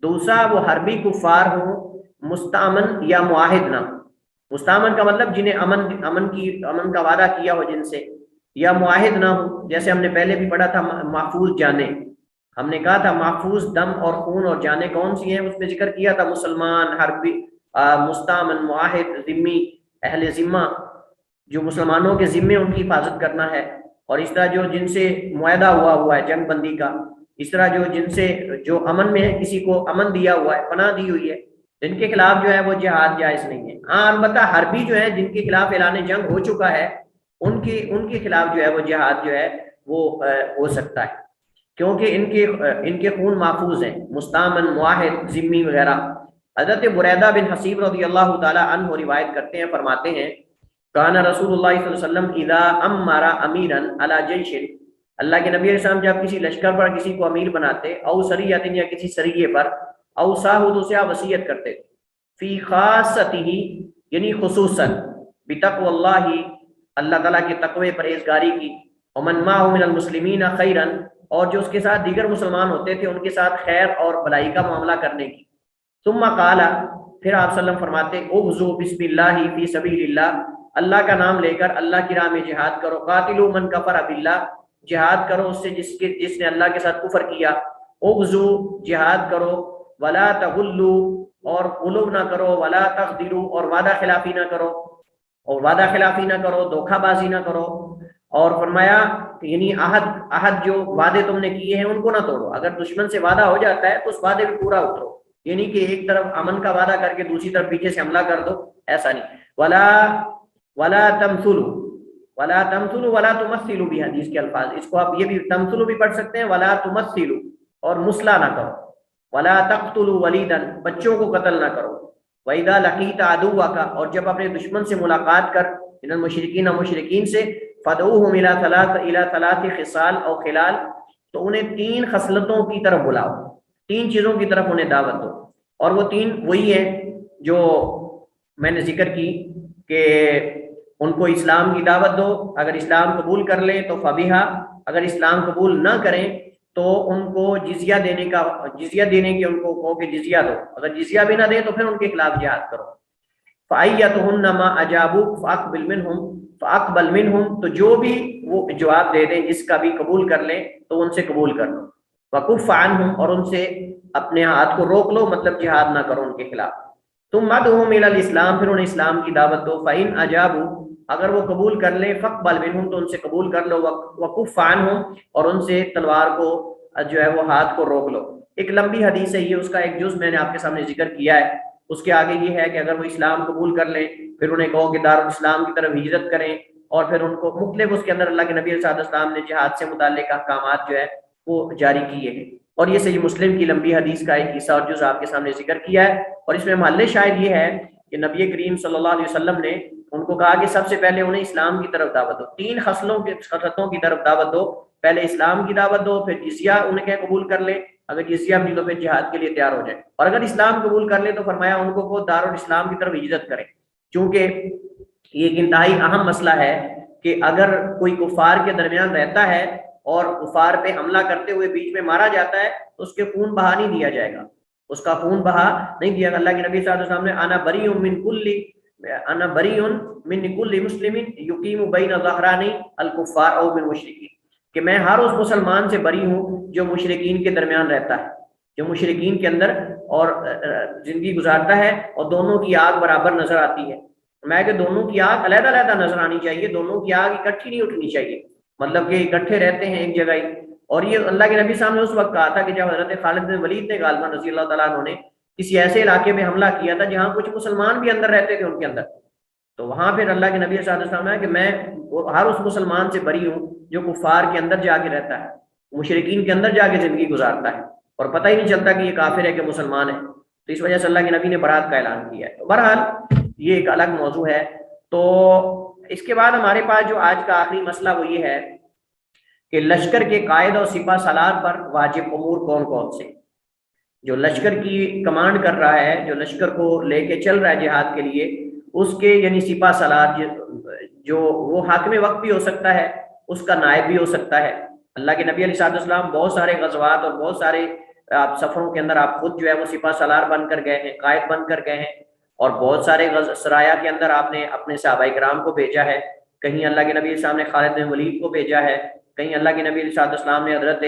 دوسرا وہ حربی کفار ہوں، مستامن یا معاہد نہ۔ مستامن کا مطلب جنہیں امن کا وعدہ کیا ہو جن سے، یا معاہد نہ ہو، جیسے ہم نے پہلے بھی پڑھا تھا محفوظ جانیں، ہم نے کہا تھا محفوظ دم اور خون اور جانیں کون سی ہیں، اس میں ذکر کیا تھا مسلمان، حربی، مستامن، معاہد، ذمی، اہل ذمہ، جو مسلمانوں کے ذمے ان کی حفاظت کرنا ہے، اور اس طرح جو جن سے معاہدہ ہوا ہے جنگ بندی کا، اس طرح جن سے جو امن میں ہے، کسی کو امن دیا ہوا ہے، پناہ دی ہوئی ہے، جن کے خلاف جو ہے وہ جہاد جائز نہیں ہے۔ ہاں البتہ حربی جو ہے جن کے خلاف اعلان جنگ ہو چکا ہے، ان کے خلاف جو ہے وہ جہاد جو ہے وہ ہو سکتا ہے، کیونکہ ان کے خون محفوظ ہیں، مستامن، معاہد، ذمی وغیرہ۔ حضرت بریدہ بن حصیب رضی اللہ تعالی عنہ روایت کرتے ہیں، فرماتے ہیں کان رسول اللہ صلی اللہ علیہ وسلم اذا امر امیرا علی جیش، اللہ کے نبی علیہ السلام جب کسی لشکر پر کسی کو امیر بناتے، او سریۃ یا کسی سریے پر، او صاحب تو سے وصیت کرتے، فی خاصتہ یعنی خصوصاً، بتقوی اللہ اللہ تعالیٰ کے تقوی پرہیزگاری کی، ومن معه من المسلمین خیرا اور جو اس کے ساتھ دیگر مسلمان ہوتے تھے ان کے ساتھ خیر اور بھلائی کا معاملہ کرنے کی۔ ثم قال پھر آپ صلی اللہ علیہ وسلم فرماتے اغزو بسم اللہ فی سبیل اللہ، اللہ کا نام لے کر اللہ کی راہ میں جہاد کرو، قاتلوا من کفر باللہ، جہاد کرو اس سے جس نے اللہ کے ساتھ کفر کیا، اغزو جہاد کرو، ولا تغلوا اور غلو نہ کرو، ولا تغدروا اور وعدہ خلافی نہ کرو، دھوکہ بازی نہ کرو، اور فرمایا کہ یعنی عہد جو وعدے تم نے کیے ہیں ان کو نہ توڑو، اگر دشمن سے وعدہ ہو جاتا ہے تو اس وعدے پہ پورا اترو، یعنی کہ ایک طرف امن کا وعدہ کر کے دوسری طرف پیچھے سے حملہ کر دو، ایسا نہیں۔ ولا تمثلوا ولا تمثلوا ولا تمثلوا بھی حدیث کے الفاظ، اس کو آپ یہ بھی تمثلوا بھی پڑھ سکتے ہیں، ولا تمثلوا، اور مسلا نہ کرو، ولا تقتلوا ولیدا، بچوں کو قتل نہ کرو، وَإِذَا لَقِيتَ عَدُوَّكَ، اور جب اپنے دشمن سے ملاقات کر، من المشرکین مشرکین سے، فَدْعُوهُمْ إِلَى ثَلَاثِ خِصَالٍ أَوْ خِلَالٍ، تو انہیں 3 خصلتوں کی طرف بلاؤ، 3 چیزوں کی طرف انہیں دعوت دو، اور وہ 3 وہی ہیں جو میں نے ذکر کی کہ ان کو اسلام کی دعوت دو، اگر اسلام قبول کر لیں تو فبیہا، اگر اسلام قبول نہ کریں تو ان کو جزیہ دینے کی ان کو کہو کہ جزیہ دو، اگر جزیہ بھی نہ دیں تو پھر ان کے خلاف جہاد کرو۔ فَأَيَّتُهُنَّ مَا أَجَابُوكَ فَأَقْبَلْ مِنْهُمْ، تو جو بھی وہ جواب دے دیں، جس کا بھی قبول کر لیں تو ان سے قبول کر لو، وَكُفَّ عَنْهُمْ، اور ان سے اپنے ہاتھ کو روک لو، مطلب جہاد نہ کرو ان کے خلاف۔ تم ادعوہم الی الاسلام، پھر انہیں اسلام کی دعوت دو، فَإِنْ أَجَابُوا، اگر وہ قبول کر لیں، فَقْبَلْ مِنْهُمْ، تو ان سے قبول کر لو، وَكُفَّ عَنْهُمْ، اور ان سے تلوار کو جو ہے وہ ہاتھ کو روک لو۔ ایک لمبی حدیث ہے یہ، اس کا ایک جز میں نے آپ کے سامنے ذکر کیا ہے، اس کے آگے یہ ہے کہ اگر وہ اسلام قبول کر لیں پھر انہیں کہو کہ دارالاسلام کی طرف ہجرت کریں، اور پھر ان کو مختلف اس کے اندر اللہ کے نبی صلی اللہ علیہ وسلم نے جہاد سے متعلق احکامات جو ہے وہ جاری کیے ہیں، اور یہ صحیح مسلم کی لمبی حدیث کا ایک حصہ اور جز آپ کے سامنے ذکر کیا ہے، اور اس میں محل شاہد یہ ہے کہ نبی کریم صلی اللہ علیہ وسلم نے ان کو کہا کہ سب سے پہلے انہیں اسلام کی طرف دعوت دو، 3 خصلتوں کی طرف دعوت دو، پہلے اسلام کی دعوت دو، پھر جزیہ انہیں کہ قبول کر لیں، اگر جزیہ نہیں تو پھر جہاد کے لیے تیار ہو جائیں، اور اگر اسلام قبول کر لیں تو فرمایا ان کو وہ دارالاسلام کی طرف ہجرت کریں، چونکہ یہ ایک انتہائی اہم مسئلہ ہے کہ اگر کوئی کفار کے درمیان رہتا ہے اور کفار پہ حملہ کرتے ہوئے بیچ میں مارا جاتا ہے تو اس کے خون بہا نہیں دیا جائے گا، اس کا خون بہا نہیں دیا گا۔ اللہ کے نبی صلی اللہ علیہ وسلم نے انا بریء من کل مسلم یقیم بین ظہرانی الکفار او بالمشرکین، کہ میں ہر اس مسلمان سے بری ہوں جو مشرکین کے درمیان رہتا ہے، جو مشرکین کے اندر اور زندگی گزارتا ہے، اور دونوں کی آگ برابر نظر آتی ہے، میں کہ دونوں کی آگ علیحدہ علیحدہ نظر آنی چاہیے، دونوں کی آگ اکٹھی نہیں اٹھنی چاہیے، مطلب کہ اکٹھے رہتے ہیں ایک جگہ ہی۔ اور یہ اللہ کے نبی صاحب نے اس وقت کہا تھا کہ جب حضرت خالد بن ولید نے غالباً رضی اللہ تعالیٰ عنہ نے کسی ایسے علاقے میں حملہ کیا تھا جہاں کچھ مسلمان بھی اندر رہتے تھے ان کے اندر، تو وہاں پھر اللہ کے نبی صلی اللہ علیہ وسلم نے کہ میں ہر اس مسلمان سے بری ہوں جو کفار کے اندر جا کے رہتا ہے، مشرکین کے اندر جا کے زندگی گزارتا ہے، اور پتہ ہی نہیں چلتا کہ یہ کافر ہے کہ مسلمان ہے، تو اس وجہ سے اللہ کے نبی نے برات کا اعلان کیا ہے۔ بہرحال یہ ایک الگ موضوع ہے۔ تو اس کے بعد ہمارے پاس جو آج کا آخری مسئلہ وہ یہ ہے کہ لشکر کے قائد اور سپہ سالار پر واجب امور کون کون سے، جو لشکر کی کمانڈ کر رہا ہے، جو لشکر کو لے کے چل رہا ہے جہاد کے لیے، اس کے یعنی سپہ سالار جو وہ حاکم وقت بھی ہو سکتا ہے، اس کا نائب بھی ہو سکتا ہے۔ اللہ کے نبی علیہ السلام بہت سارے غزوات اور بہت سارے آپ سفروں کے اندر آپ خود جو ہے وہ سپہ سالار بن کر گئے ہیں، قائد بن کر گئے ہیں، اور بہت سارے سرایہ کے اندر آپ نے اپنے صحابہ کرام کو بھیجا ہے، کہیں اللہ کے نبی علیہ السلام نے خالد بن ولید کو بھیجا ہے، کہیں اللہ کے نبی علیہ السلام نے حضرت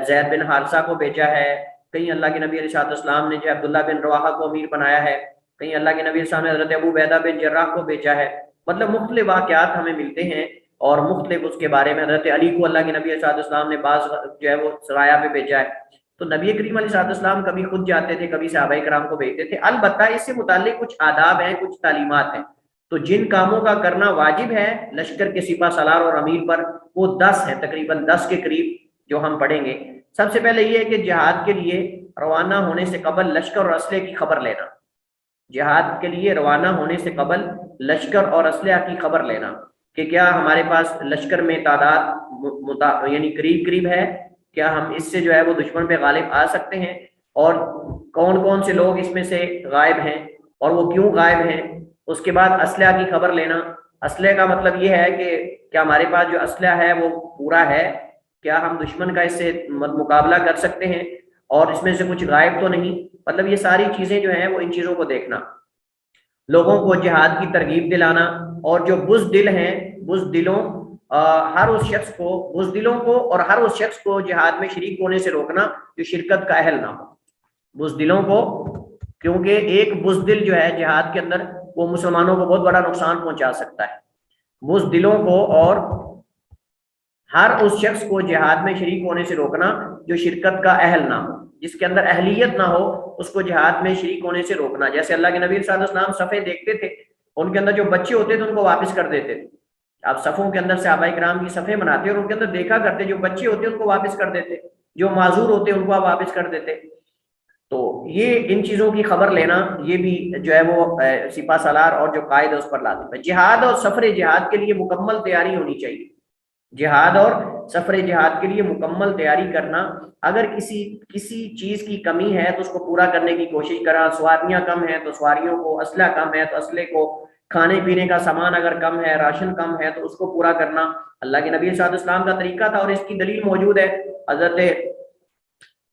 زید بن حارثہ کو بھیجا ہے، کہیں اللہ کے نبی علیہ السلام نے جو عبداللہ بن رواحہ کو امیر بنایا ہے، کہیں اللہ کے نبی علیہ السلام نے حضرت ابو عبیدہ بن جراح کو بھیجا ہے، مطلب مختلف واقعات ہمیں ملتے ہیں، اور مختلف اس کے بارے میں حضرت علی کو اللہ کے نبی علیہ السلام نے بعض جو ہے وہ سرایہ پہ بھیجا ہے۔ تو نبی کریم علیہ السلام کبھی خود جاتے تھے، کبھی صحابہ کرام کو بھیجتے تھے۔ البتہ اس سے متعلق کچھ آداب ہیں، کچھ تعلیمات ہیں، تو جن کاموں کا کرنا واجب ہے لشکر کے سپہ سالار اور امیر پر، وہ 10 ہیں، تقریباً 10 کے قریب جو ہم پڑھیں گے۔ سب سے پہلے یہ ہے کہ جہاد کے لیے روانہ ہونے سے قبل لشکر اور اسلحے کی خبر لینا، جہاد کے لیے روانہ ہونے سے قبل لشکر اور اسلحہ کی خبر لینا کہ کیا ہمارے پاس لشکر میں تعداد یعنی قریب ہے، کیا ہم اس سے جو ہے وہ دشمن پہ غالب آ سکتے ہیں، اور کون کون سے لوگ اس میں سے غائب ہیں اور وہ کیوں غائب ہیں۔ اس کے بعد اسلحہ کی خبر لینا، اسلحے کا مطلب یہ ہے کہ کیا ہمارے پاس جو اسلحہ ہے وہ پورا ہے، کیا ہم دشمن کا اس سے مقابلہ کر سکتے ہیں، اور اس میں سے کچھ غائب تو نہیں، مطلب یہ ساری چیزیں جو ہیں وہ ان چیزوں کو دیکھنا، لوگوں کو جہاد کی ترغیب دلانا، اور جو بزدل ہیں بزدلوں ہر اس شخص کو جہاد میں شریک ہونے سے روکنا جو شرکت کا اہل نہ ہو، بزدلوں کو، کیونکہ ایک بزدل جو ہے جہاد کے اندر وہ مسلمانوں کو بہت بڑا نقصان پہنچا سکتا ہے۔ بزدلوں کو اور ہر اس شخص کو جہاد میں شریک ہونے سے روکنا جو شرکت کا اہل نہ ہو، جس کے اندر اہلیت نہ ہو، اس کو جہاد میں شریک ہونے سے روکنا۔ جیسے اللہ کے نبی صلی اللہ علیہ وسلم صفحے دیکھتے تھے ان کے اندر جو بچے ہوتے تھے ان کو واپس کر دیتے تھے. آپ صفوں کے اندر صحابہ کرام کی صفیں بناتے اور ان کے اندر دیکھا کرتے جو بچے ہوتے ان کو واپس کر دیتے, جو معذور ہوتے ان کو آپ واپس کر دیتے. تو یہ ان چیزوں کی خبر لینا یہ بھی جو ہے وہ سپہ سالار اور جو قائد ہے اس پر لازم ہے. جہاد اور سفر جہاد کے لیے مکمل تیاری ہونی چاہیے. جہاد اور سفر جہاد کے لیے مکمل تیاری کرنا, اگر کسی چیز کی کمی ہے تو اس کو پورا کرنے کی کوشش کرنا. سواریاں کم ہیں تو سواریوں کو, اسلحہ کم ہے تو اسلحے کو, کھانے پینے کا سامان اگر کم ہے, راشن کم ہے تو اس کو پورا کرنا اللہ کے نبی صلی اللہ علیہ وسلم کا طریقہ تھا. اور اس کی دلیل موجود ہے.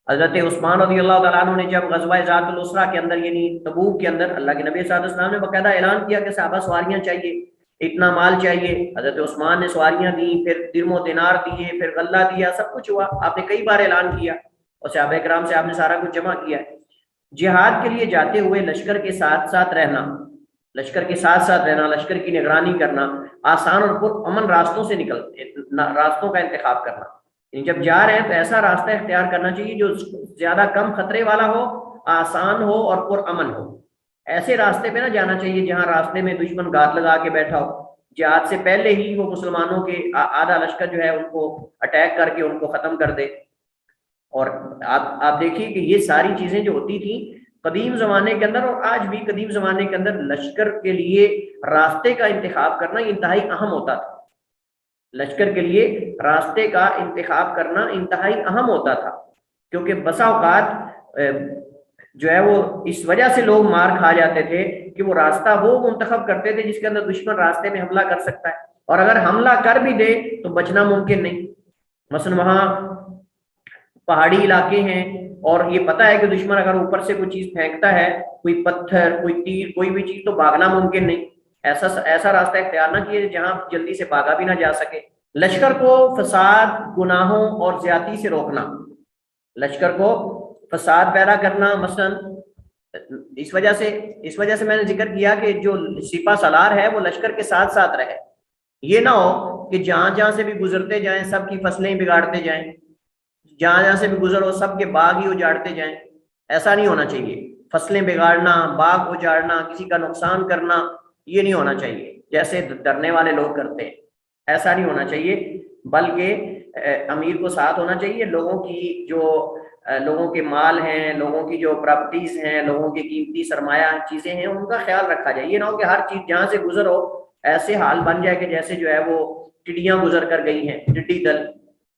حضرت عثمان رضی اللہ تعالیٰ عنہ نے جب غزوہ ذات العسرہ کے اندر یعنی تبوک کے اندر اللہ کے نبی صلی اللہ علیہ وسلم نے باقاعدہ اعلان کیا کہ صحابہ سواریاں چاہیے, اتنا مال چاہیے. حضرت عثمان نے سواریاں دیں, پھر درم و دینار دیے, پھر غلہ دیا, سب کچھ ہوا. آپ نے کئی بار اعلان کیا اور صحابہ کرام سے آپ نے سارا کچھ جمع کیا. جہاد کے لیے جاتے ہوئے لشکر کے ساتھ ساتھ رہنا, لشکر کی نگرانی کرنا, آسان اور پرامن راستوں سے راستوں کا انتخاب کرنا. یعنی جب جا رہے ہیں تو ایسا راستہ اختیار کرنا چاہیے جو زیادہ کم خطرے والا ہو, آسان ہو اور پرامن ہو. ایسے راستے پہ نہ جانا چاہیے جہاں راستے میں دشمن گھات لگا کے بیٹھا ہو. جہاد سے پہلے ہی وہ مسلمانوں کے آدھا لشکر جو ہے ان کو اٹیک کر کے ان کو ختم کر دے. اور آپ دیکھیے کہ یہ ساری چیزیں جو ہوتی تھیں قدیم زمانے کے اندر اور آج بھی قدیم زمانے کے اندر لشکر کے لیے راستے کا انتخاب کرنا انتہائی اہم ہوتا تھا. لشکر کے لیے راستے کا انتخاب کرنا انتہائی اہم ہوتا تھا, کیونکہ بسا اوقات جو ہے وہ اس وجہ سے لوگ مار کھا جاتے تھے کہ وہ راستہ وہ منتخب کرتے تھے جس کے اندر دشمن راستے میں حملہ کر سکتا ہے, اور اگر حملہ کر بھی دے تو بچنا ممکن نہیں. مثلا وہاں پہاڑی علاقے ہیں اور یہ پتہ ہے کہ دشمن اگر اوپر سے کوئی چیز پھینکتا ہے, کوئی پتھر, کوئی تیر, کوئی بھی چیز, تو بھاگنا ممکن نہیں. ایسا راستہ اختیار نہ کیے جہاں جلدی سے بھاگا بھی نہ جا سکے. لشکر کو فساد, گناہوں اور زیادتی سے روکنا, لشکر کو فساد پیدا کرنا. مثلا اس وجہ سے میں نے ذکر کیا کہ جو سپہ سالار ہے وہ لشکر کے ساتھ ساتھ رہے. یہ نہ ہو کہ جہاں سے بھی گزرتے جائیں سب کی فصلیں بگاڑتے جائیں, جہاں سے بھی گزرو سب کے باغ ہی اجاڑتے جائیں. ایسا نہیں ہونا چاہیے. فصلیں بگاڑنا, باغ اجاڑنا, کسی کا نقصان کرنا, یہ نہیں ہونا چاہیے جیسے ڈرنے والے لوگ کرتے ہیں. ایسا نہیں ہونا چاہیے, بلکہ امیر کو ساتھ ہونا چاہیے. لوگوں کے مال ہیں, لوگوں کی جو پراپرٹیز ہیں, لوگوں کی قیمتی سرمایہ چیزیں ہیں, ان کا خیال رکھا جائے. یہ نہ ہو کہ ہر چیز جہاں سے گزرو ایسے حال بن جائے کہ جیسے جو ہے وہ ٹڈیاں گزر کر گئی ہیں, ٹڈی دل.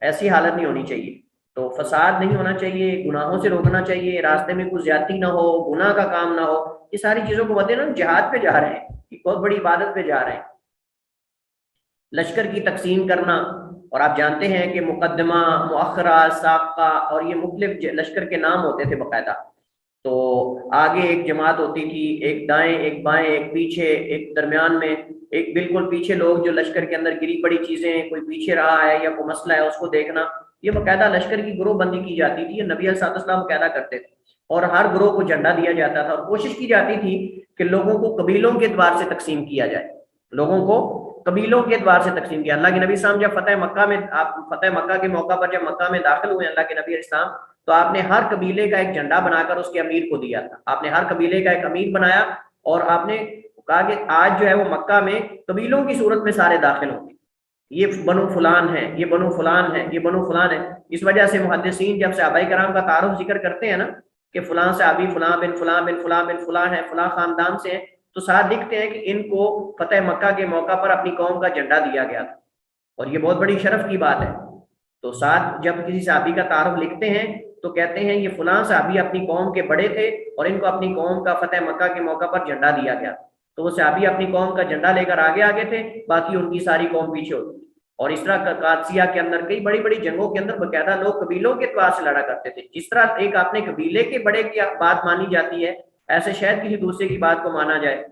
ایسی حالت نہیں ہونی چاہیے. تو فساد نہیں ہونا چاہیے, گناہوں سے روکنا چاہیے, راستے میں کوئی زیادتی نہ ہو, گناہ کا کام نہ ہو. یہ ساری چیزوں کو بدلے نا, جہاد پہ جا رہے ہیں, بہت بڑی عبادت پہ جا رہے ہیں. لشکر کی تقسیم کرنا, اور آپ جانتے ہیں کہ مقدمہ, مؤخرہ, سابقہ, اور یہ مختلف لشکر کے نام ہوتے تھے باقاعدہ. تو آگے ایک جماعت ہوتی تھی, ایک دائیں, ایک بائیں, ایک پیچھے, ایک درمیان میں, ایک بالکل پیچھے. لوگ جو لشکر کے اندر گری پڑی چیزیں, کوئی پیچھے رہا ہے یا کوئی مسئلہ ہے اس کو دیکھنا. یہ باقاعدہ لشکر کی گروہ بندی کی جاتی تھی. یہ نبی علیہ السلام باقاعدہ کرتے تھے, اور ہر گروہ کو جھنڈا دیا جاتا تھا, اور کوشش کی جاتی تھی کہ لوگوں کو قبیلوں کے اعتبار سے تقسیم کیا جائے. لوگوں کو قبیلوں کے اعتبار سے تقسیم کیا. اللہ کے نبی صاحب جب فتح مکہ کے موقع پر جب مکہ میں داخل ہوئے اللہ کے نبی اسلام, تو آپ نے ہر قبیلے کا ایک جھنڈا بنا کر اس کے امیر کو دیا تھا. آپ نے ہر قبیلے کا ایک امیر بنایا, اور آپ نے کہا کہ آج جو ہے وہ مکہ میں قبیلوں کی صورت میں سارے داخل ہوں گے. یہ بنو فلان ہے, یہ بنو فلان ہے, یہ بنو فلان ہے. اس وجہ سے محدثین جب صحابہ کرام کا تعارف ذکر کرتے ہیں نا کہ فلاں صحابی فلاں بن فلاں بن فلاں بن فلاں ہے, فلاں خاندان سے ہیں, تو ساتھ لکھتے ہیں کہ ان کو فتح مکہ کے موقع پر اپنی قوم کا جھنڈا دیا گیا تھا, اور یہ بہت بڑی شرف کی بات ہے. تو ساتھ جب کسی صحابی کا تعارف لکھتے ہیں تو کہتے ہیں یہ فلاں صحابی اپنی قوم کے بڑے تھے اور ان کو اپنی قوم کا فتح مکہ کے موقع پر جھنڈا دیا گیا. تو وہ صحابی اپنی قوم کا جھنڈا لے کر آگے تھے, باقی ان کی ساری قوم پیچھے ہوتی. اور اس طرح قادسیہ کے اندر کئی بڑی بڑی جنگوں کے اندر باقاعدہ لوگ قبیلوں کے اعتبار سے لڑا کرتے تھے. جس طرح ایک اپنے قبیلے کے بڑے کی بات مانی جاتی ہے, ایسے شاید کسی دوسرے کی بات کو مانا جائے.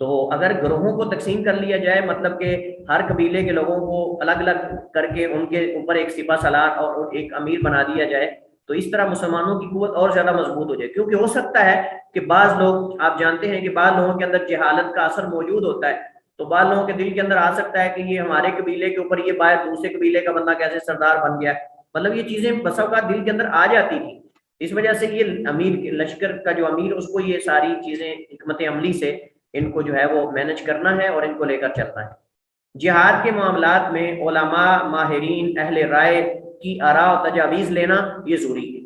تو اگر گروہوں کو تقسیم کر لیا جائے, مطلب کہ ہر قبیلے کے لوگوں کو الگ الگ کر کے ان کے اوپر ایک سپہ سالار اور ایک امیر بنا دیا جائے, تو اس طرح مسلمانوں کی قوت اور زیادہ مضبوط ہو جائے. کیونکہ ہو سکتا ہے کہ بعض لوگ, آپ جانتے ہیں کہ بعض لوگوں کے اندر جہالت کا اثر موجود ہوتا ہے, تو بعض لوگوں کے دل کے اندر آ سکتا ہے کہ یہ ہمارے قبیلے کے اوپر یہ باہر دوسرے قبیلے کا بندہ کیسے سردار بن گیا. مطلب یہ چیزیں بس اوقات دل کے اندر آ جاتی تھی. اس وجہ سے یہ امیر لشکر کا جو امیر, اس کو یہ ساری چیزیں حکمت عملی سے ان کو جو ہے وہ مینج کرنا ہے اور ان کو لے کر چلنا ہے۔ جہاد کے معاملات میں علماء، ماہرین، اہل رائے کی آراء و تجاویز لینا یہ ضروری ہے۔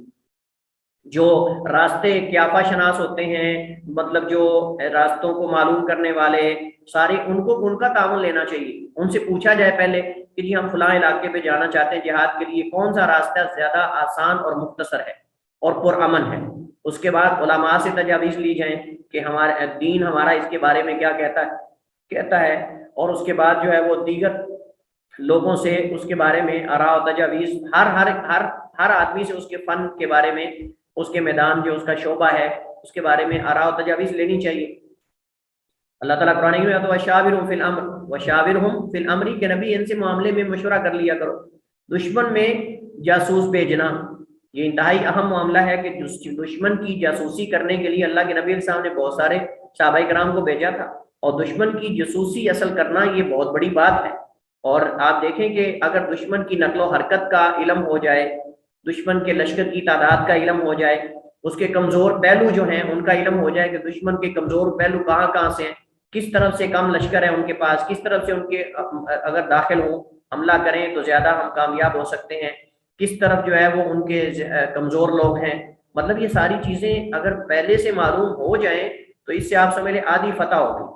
جو راستے قیافہ شناس ہوتے ہیں، مطلب جو راستوں کو معلوم کرنے والے سارے، ان کا تعاون لینا چاہیے۔ ان سے پوچھا جائے پہلے کہ جی ہم فلاں علاقے پہ جانا چاہتے ہیں جہاد کے لیے، کون سا راستہ زیادہ آسان اور مختصر ہے اور پرامن ہے۔ اس کے بعد علماء سے تجاویز لی جائیں کہ ہمارا دین ہمارا اس کے بارے میں کیا کہتا ہے، اور اس کے بعد جو ہے وہ دیگر لوگوں سے اس کے بارے میں آراء و تجاویز، ہر آدمی سے اس کے فن کے بارے میں، اس کے میدان جو اس کا شعبہ ہے اس کے بارے میں آراء و تجاویز لینی چاہیے۔ اللہ تعالیٰ قرآن میں تو وشاورہم فی الامر، وشاورہم فی الامر کہ نبی ان سے معاملے میں مشورہ کر لیا کرو۔ دشمن میں جاسوس بھیجنا یہ انتہائی اہم معاملہ ہے کہ دشمن کی جاسوسی کرنے کے لیے اللہ کے نبی علیہ السلام نے بہت سارے صحابہ کرام کو بھیجا تھا، اور دشمن کی جاسوسی اصل کرنا یہ بہت بڑی بات ہے۔ اور آپ دیکھیں کہ اگر دشمن کی نقل و حرکت کا علم ہو جائے، دشمن کے لشکر کی تعداد کا علم ہو جائے، اس کے کمزور پہلو جو ہیں ان کا علم ہو جائے کہ دشمن کے کمزور پہلو کہاں سے ہیں، کس طرف سے کم لشکر ہے ان کے پاس، کس طرف سے ان کے اگر داخل ہوں حملہ کریں تو زیادہ ہم کامیاب ہو سکتے ہیں، کس طرف جو ہے وہ ان کے کمزور لوگ ہیں، مطلب یہ ساری چیزیں اگر پہلے سے معلوم ہو جائیں تو اس سے آپ سمجھ لیں آدھی فتح ہوگی۔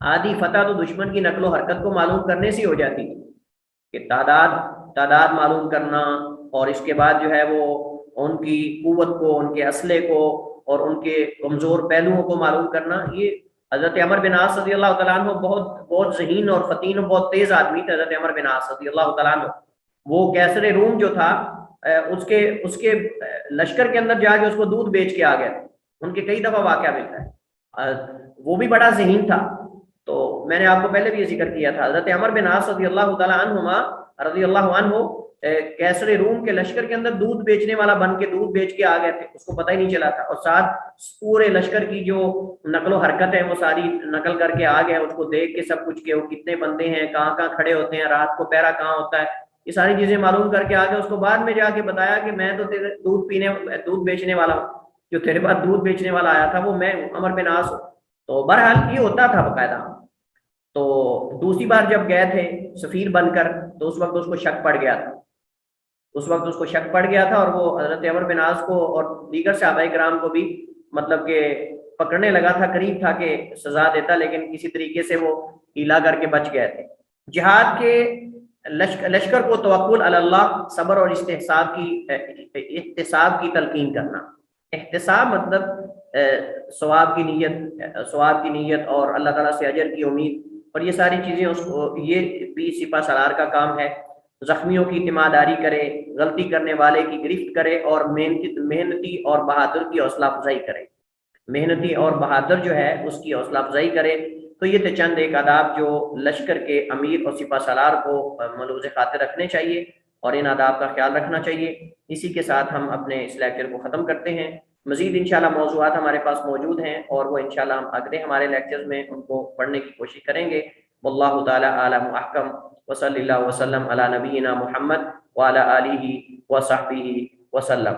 آدھی فتح تو دشمن کی نقل و حرکت کو معلوم کرنے سے ہو جاتی ہے کہ تعداد معلوم کرنا، اور اس کے بعد جو ہے وہ ان کی قوت کو، ان کے اسلحے کو اور ان کے کمزور پہلوؤں کو معلوم کرنا۔ یہ حضرت عمر بن عاص رضی اللہ تعالیٰ عنہ بہت ذہین اور فتین اور بہت تیز آدمی تھے۔ حضرت عمر بن عاص رضی اللہ تعالیٰ عنہ وہ کیسر روم جو تھا اس کے لشکر کے اندر جا کے اس کو دودھ بیچ کے آ گیا، ان کے کئی دفعہ واقعہ ملتا ہے، وہ بھی بڑا ذہین تھا۔ تو میں نے آپ کو پہلے بھی یہ ذکر کیا تھا، حضرت عمر بن عاص رضی اللہ تعالیٰ عنہما رضی اللہ عنہ کیسر روم کے لشکر کے اندر دودھ بیچنے والا بن کے دودھ بیچ کے آ گئے تھے، اس کو پتہ ہی نہیں چلا تھا، اور ساتھ پورے لشکر کی جو نقل و حرکت ہے وہ ساری نقل کر کے آ گئے، اس کو دیکھ کے سب کچھ کہ وہ کتنے بندے ہیں، کہاں کھڑے ہوتے ہیں، رات کو پہرا کہاں ہوتا ہے، یہ ساری چیزیں معلوم کر کے آ گئے۔ اس کو بعد میں جا کے بتایا کہ میں تو تیرے دودھ بیچنے والا ہوں، جو تیرے پاس دودھ بیچنے والا آیا تھا وہ میں عمر بن عاص ہوں۔ تو بہرحال یہ ہوتا تھا باقاعدہ۔ تو دوسری بار جب گئے تھے سفیر بن کر تو اس وقت اس کو شک پڑ گیا تھا، اور وہ حضرت عمر بن عاص کو اور دیگر صحابہ کرام کو بھی مطلب کہ پکڑنے لگا تھا، قریب تھا کہ سزا دیتا، لیکن کسی طریقے سے وہ ہیلا کر کے بچ گئے تھے۔ جہاد کے لشکر کو توکل علی اللہ، صبر اور احتساب کی تلقین کرنا۔ احتساب مطلب ثواب کی نیت اور اللہ تعالیٰ سے اجر کی امید، اور یہ ساری چیزیں یہ بھی سپہ سالار کا کام ہے۔ زخمیوں کی تیمارداری کرے، غلطی کرنے والے کی گرفت کرے، اور محنتی اور بہادر کی حوصلہ افزائی کرے۔ محنتی اور بہادر جو ہے اس کی حوصلہ افزائی کرے۔ تو یہ چند ایک آداب جو لشکر کے امیر اور سپہ سالار کو ملوز خاطر رکھنے چاہیے اور ان آداب کا خیال رکھنا چاہیے۔ اسی کے ساتھ ہم اپنے اس لیکچر کو ختم کرتے ہیں۔ مزید انشاءاللہ موضوعات ہمارے پاس موجود ہیں، اور وہ انشاءاللہ ہم اگلے ہمارے لیکچرز میں ان کو پڑھنے کی کوشش کریں گے۔ واللہ تعالی اعلم واحکم، وصلی اللہ وسلم علی نبینا محمد وعلی آلہ وصحبہ وسلم۔